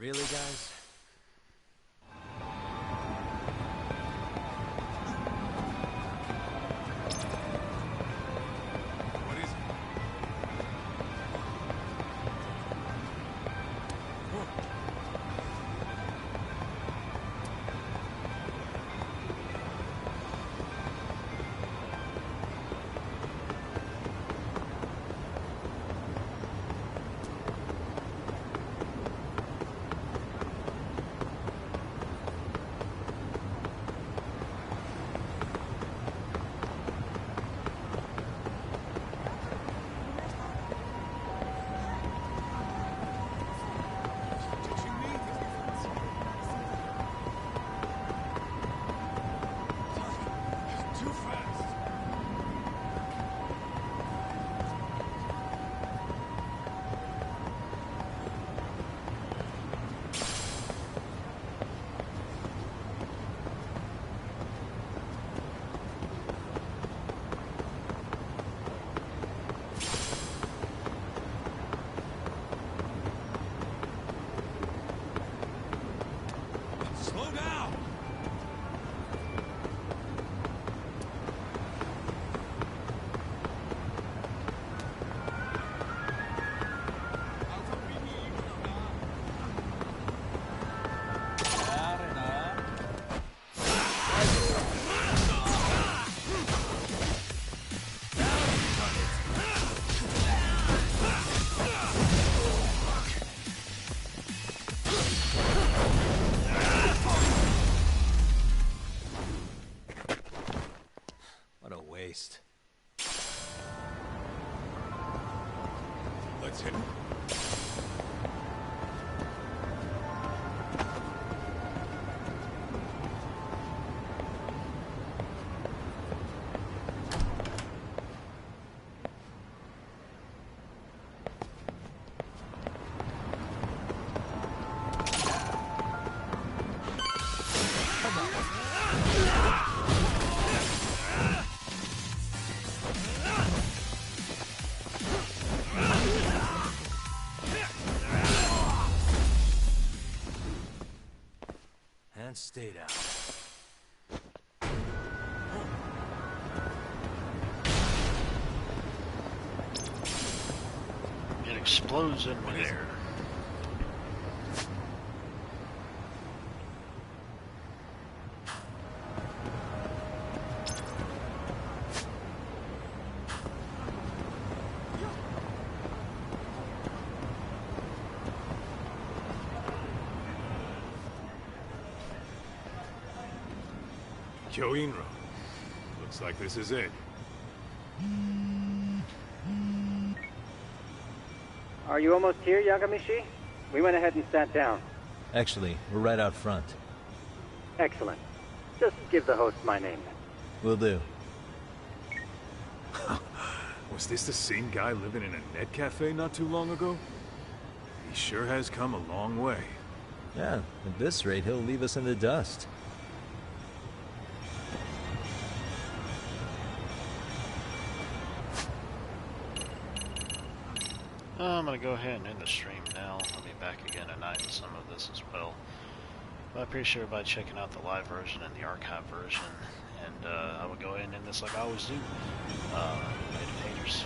Really, guys? and stayed out. It explodes in midair. Kyoinro. Looks like this is it. Are you almost here, Yagamishi? We went ahead and sat down. Actually, we're right out front. Excellent. Just give the host my name. Will do. Was this the same guy living in a net cafe not too long ago? He sure has come a long way. Yeah, at this rate, he'll leave us in the dust. I'm gonna go ahead and end the stream now. I'll be back again tonight with some of this as well. But I appreciate everybody checking out the live version and the archive version. And I will go ahead and end this like I always do. Later, haters.